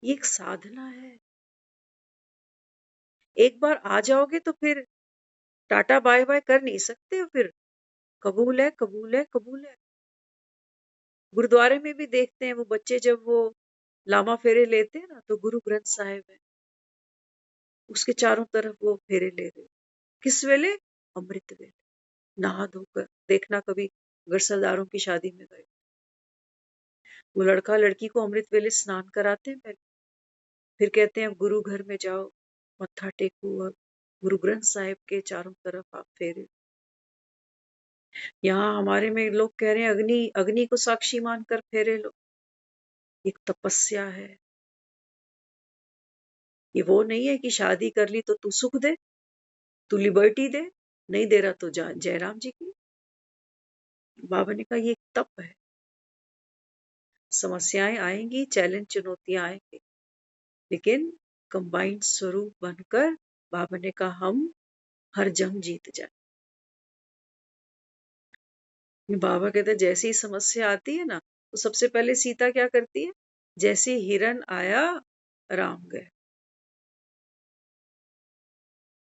ये एक साधना है। एक बार आ जाओगे तो फिर टाटा बाय बाय कर नहीं सकते हो, फिर कबूल है, कबूल है, कबूल है। गुरुद्वारे में भी देखते हैं वो बच्चे जब वो लामा फेरे लेते हैं ना, तो गुरु ग्रंथ साहिब है, उसके चारों तरफ वो फेरे ले रहे, किस वेले? अमृत वेले, नहा धोकर। देखना कभी अगर सरदारों की शादी में गए, वो लड़का लड़की को अमृत वेले स्नान कराते हैं पहले, फिर कहते हैं अब गुरु घर में जाओ, मत्था टेको, और गुरु ग्रंथ साहिब के चारों तरफ आप फेरे। यहाँ हमारे में लोग कह रहे हैं अग्नि, अग्नि को साक्षी मानकर फेरे लो, एक तपस्या है। ये वो नहीं है कि शादी कर ली तो तू सुख दे, तू लिबर्टी दे, नहीं दे रहा तो जा जयराम जी की। बाबा ने कहा ये एक तप है, समस्याएं आएंगी, चैलेंज, चुनौतियां आएंगी, लेकिन कंबाइंड स्वरूप बनकर बाबा ने कहा हम हर जंग जीत जाए। बाबा कहते जैसी ही समस्या आती है ना, तो सबसे पहले सीता क्या करती है? जैसे हिरण आया राम गए।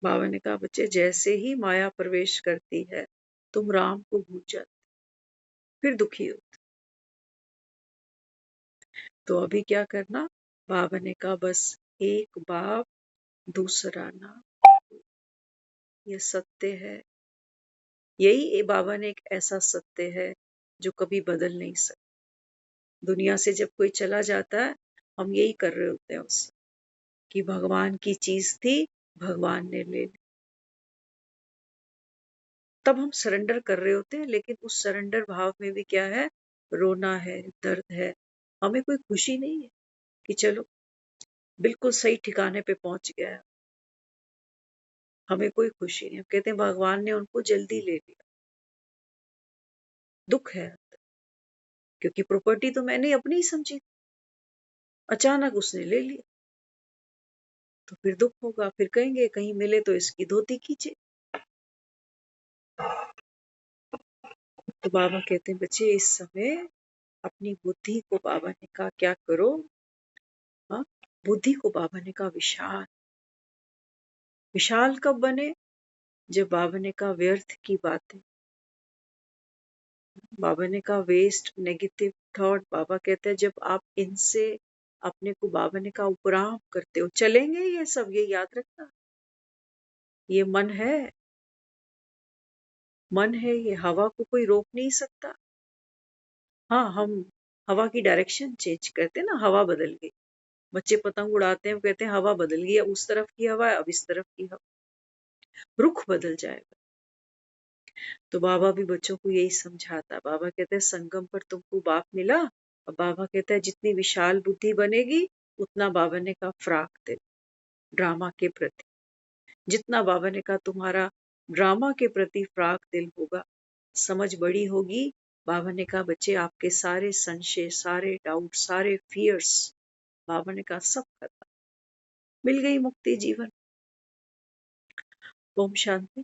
बाबा ने कहा बच्चे, जैसे ही माया प्रवेश करती है तुम राम को भूल जाते, फिर दुखी हो। तो अभी क्या करना? बाबा ने कहा बस एक बाप दूसरा नाम, ये सत्य है। यही बाबा ने एक ऐसा सत्य है जो कभी बदल नहीं सकता। दुनिया से जब कोई चला जाता है, हम यही कर रहे होते हैं उससे कि भगवान की चीज थी, भगवान ने ले ली। तब हम सरेंडर कर रहे होते हैं, लेकिन उस सरेंडर भाव में भी क्या है? रोना है, दर्द है, हमें कोई खुशी नहीं है कि चलो बिल्कुल सही ठिकाने पे पहुंच गया। हमें कोई खुशी नहीं, हम कहते हैं भगवान ने उनको जल्दी ले लिया। दुख है, क्योंकि प्रॉपर्टी तो मैंने अपनी ही समझी, अचानक उसने ले लिया, तो फिर दुख होगा, फिर कहेंगे कहीं मिले तो इसकी धोती खींचे। तो बाबा कहते हैं बच्चे, इस समय अपनी बुद्धि को, बाबा ने कहा क्या करो? हाँ, बुद्धि को बाबा ने कहा विशाल। विशाल कब बने? जब बाबा ने कहा व्यर्थ की बातें, बाबा ने कहा वेस्ट, नेगेटिव थॉट, बाबा कहते हैं जब आप इनसे अपने को, बाबा ने कहा उपराम करते हो, चलेंगे ये सब, ये याद रखना। ये मन है, मन है, ये हवा को कोई रोक नहीं सकता। हाँ, हम हवा की डायरेक्शन चेंज करते हैं ना, हवा बदल गई, बच्चे पतंग उड़ाते हैं, वो कहते हैं हवा बदल गई, उस तरफ की हवा है, अब इस तरफ की हवा, रुख बदल जाएगा। तो बाबा भी बच्चों को यही समझाता। बाबा कहते हैं संगम पर तुमको बाप मिला, और बाबा कहता है जितनी विशाल बुद्धि बनेगी उतना, बाबा ने कहा फ्राक दे ड्रामा के प्रति, जितना बाबा ने कहा तुम्हारा ड्रामा के प्रति फ्राक दिल होगा, समझ बड़ी होगी। बाबा ने कहा बच्चे आपके सारे संशय, सारे डाउट, सारे फियर्स, बाबा ने कहा सब खत्म, मिल गई मुक्ति जीवन। ओम शांति।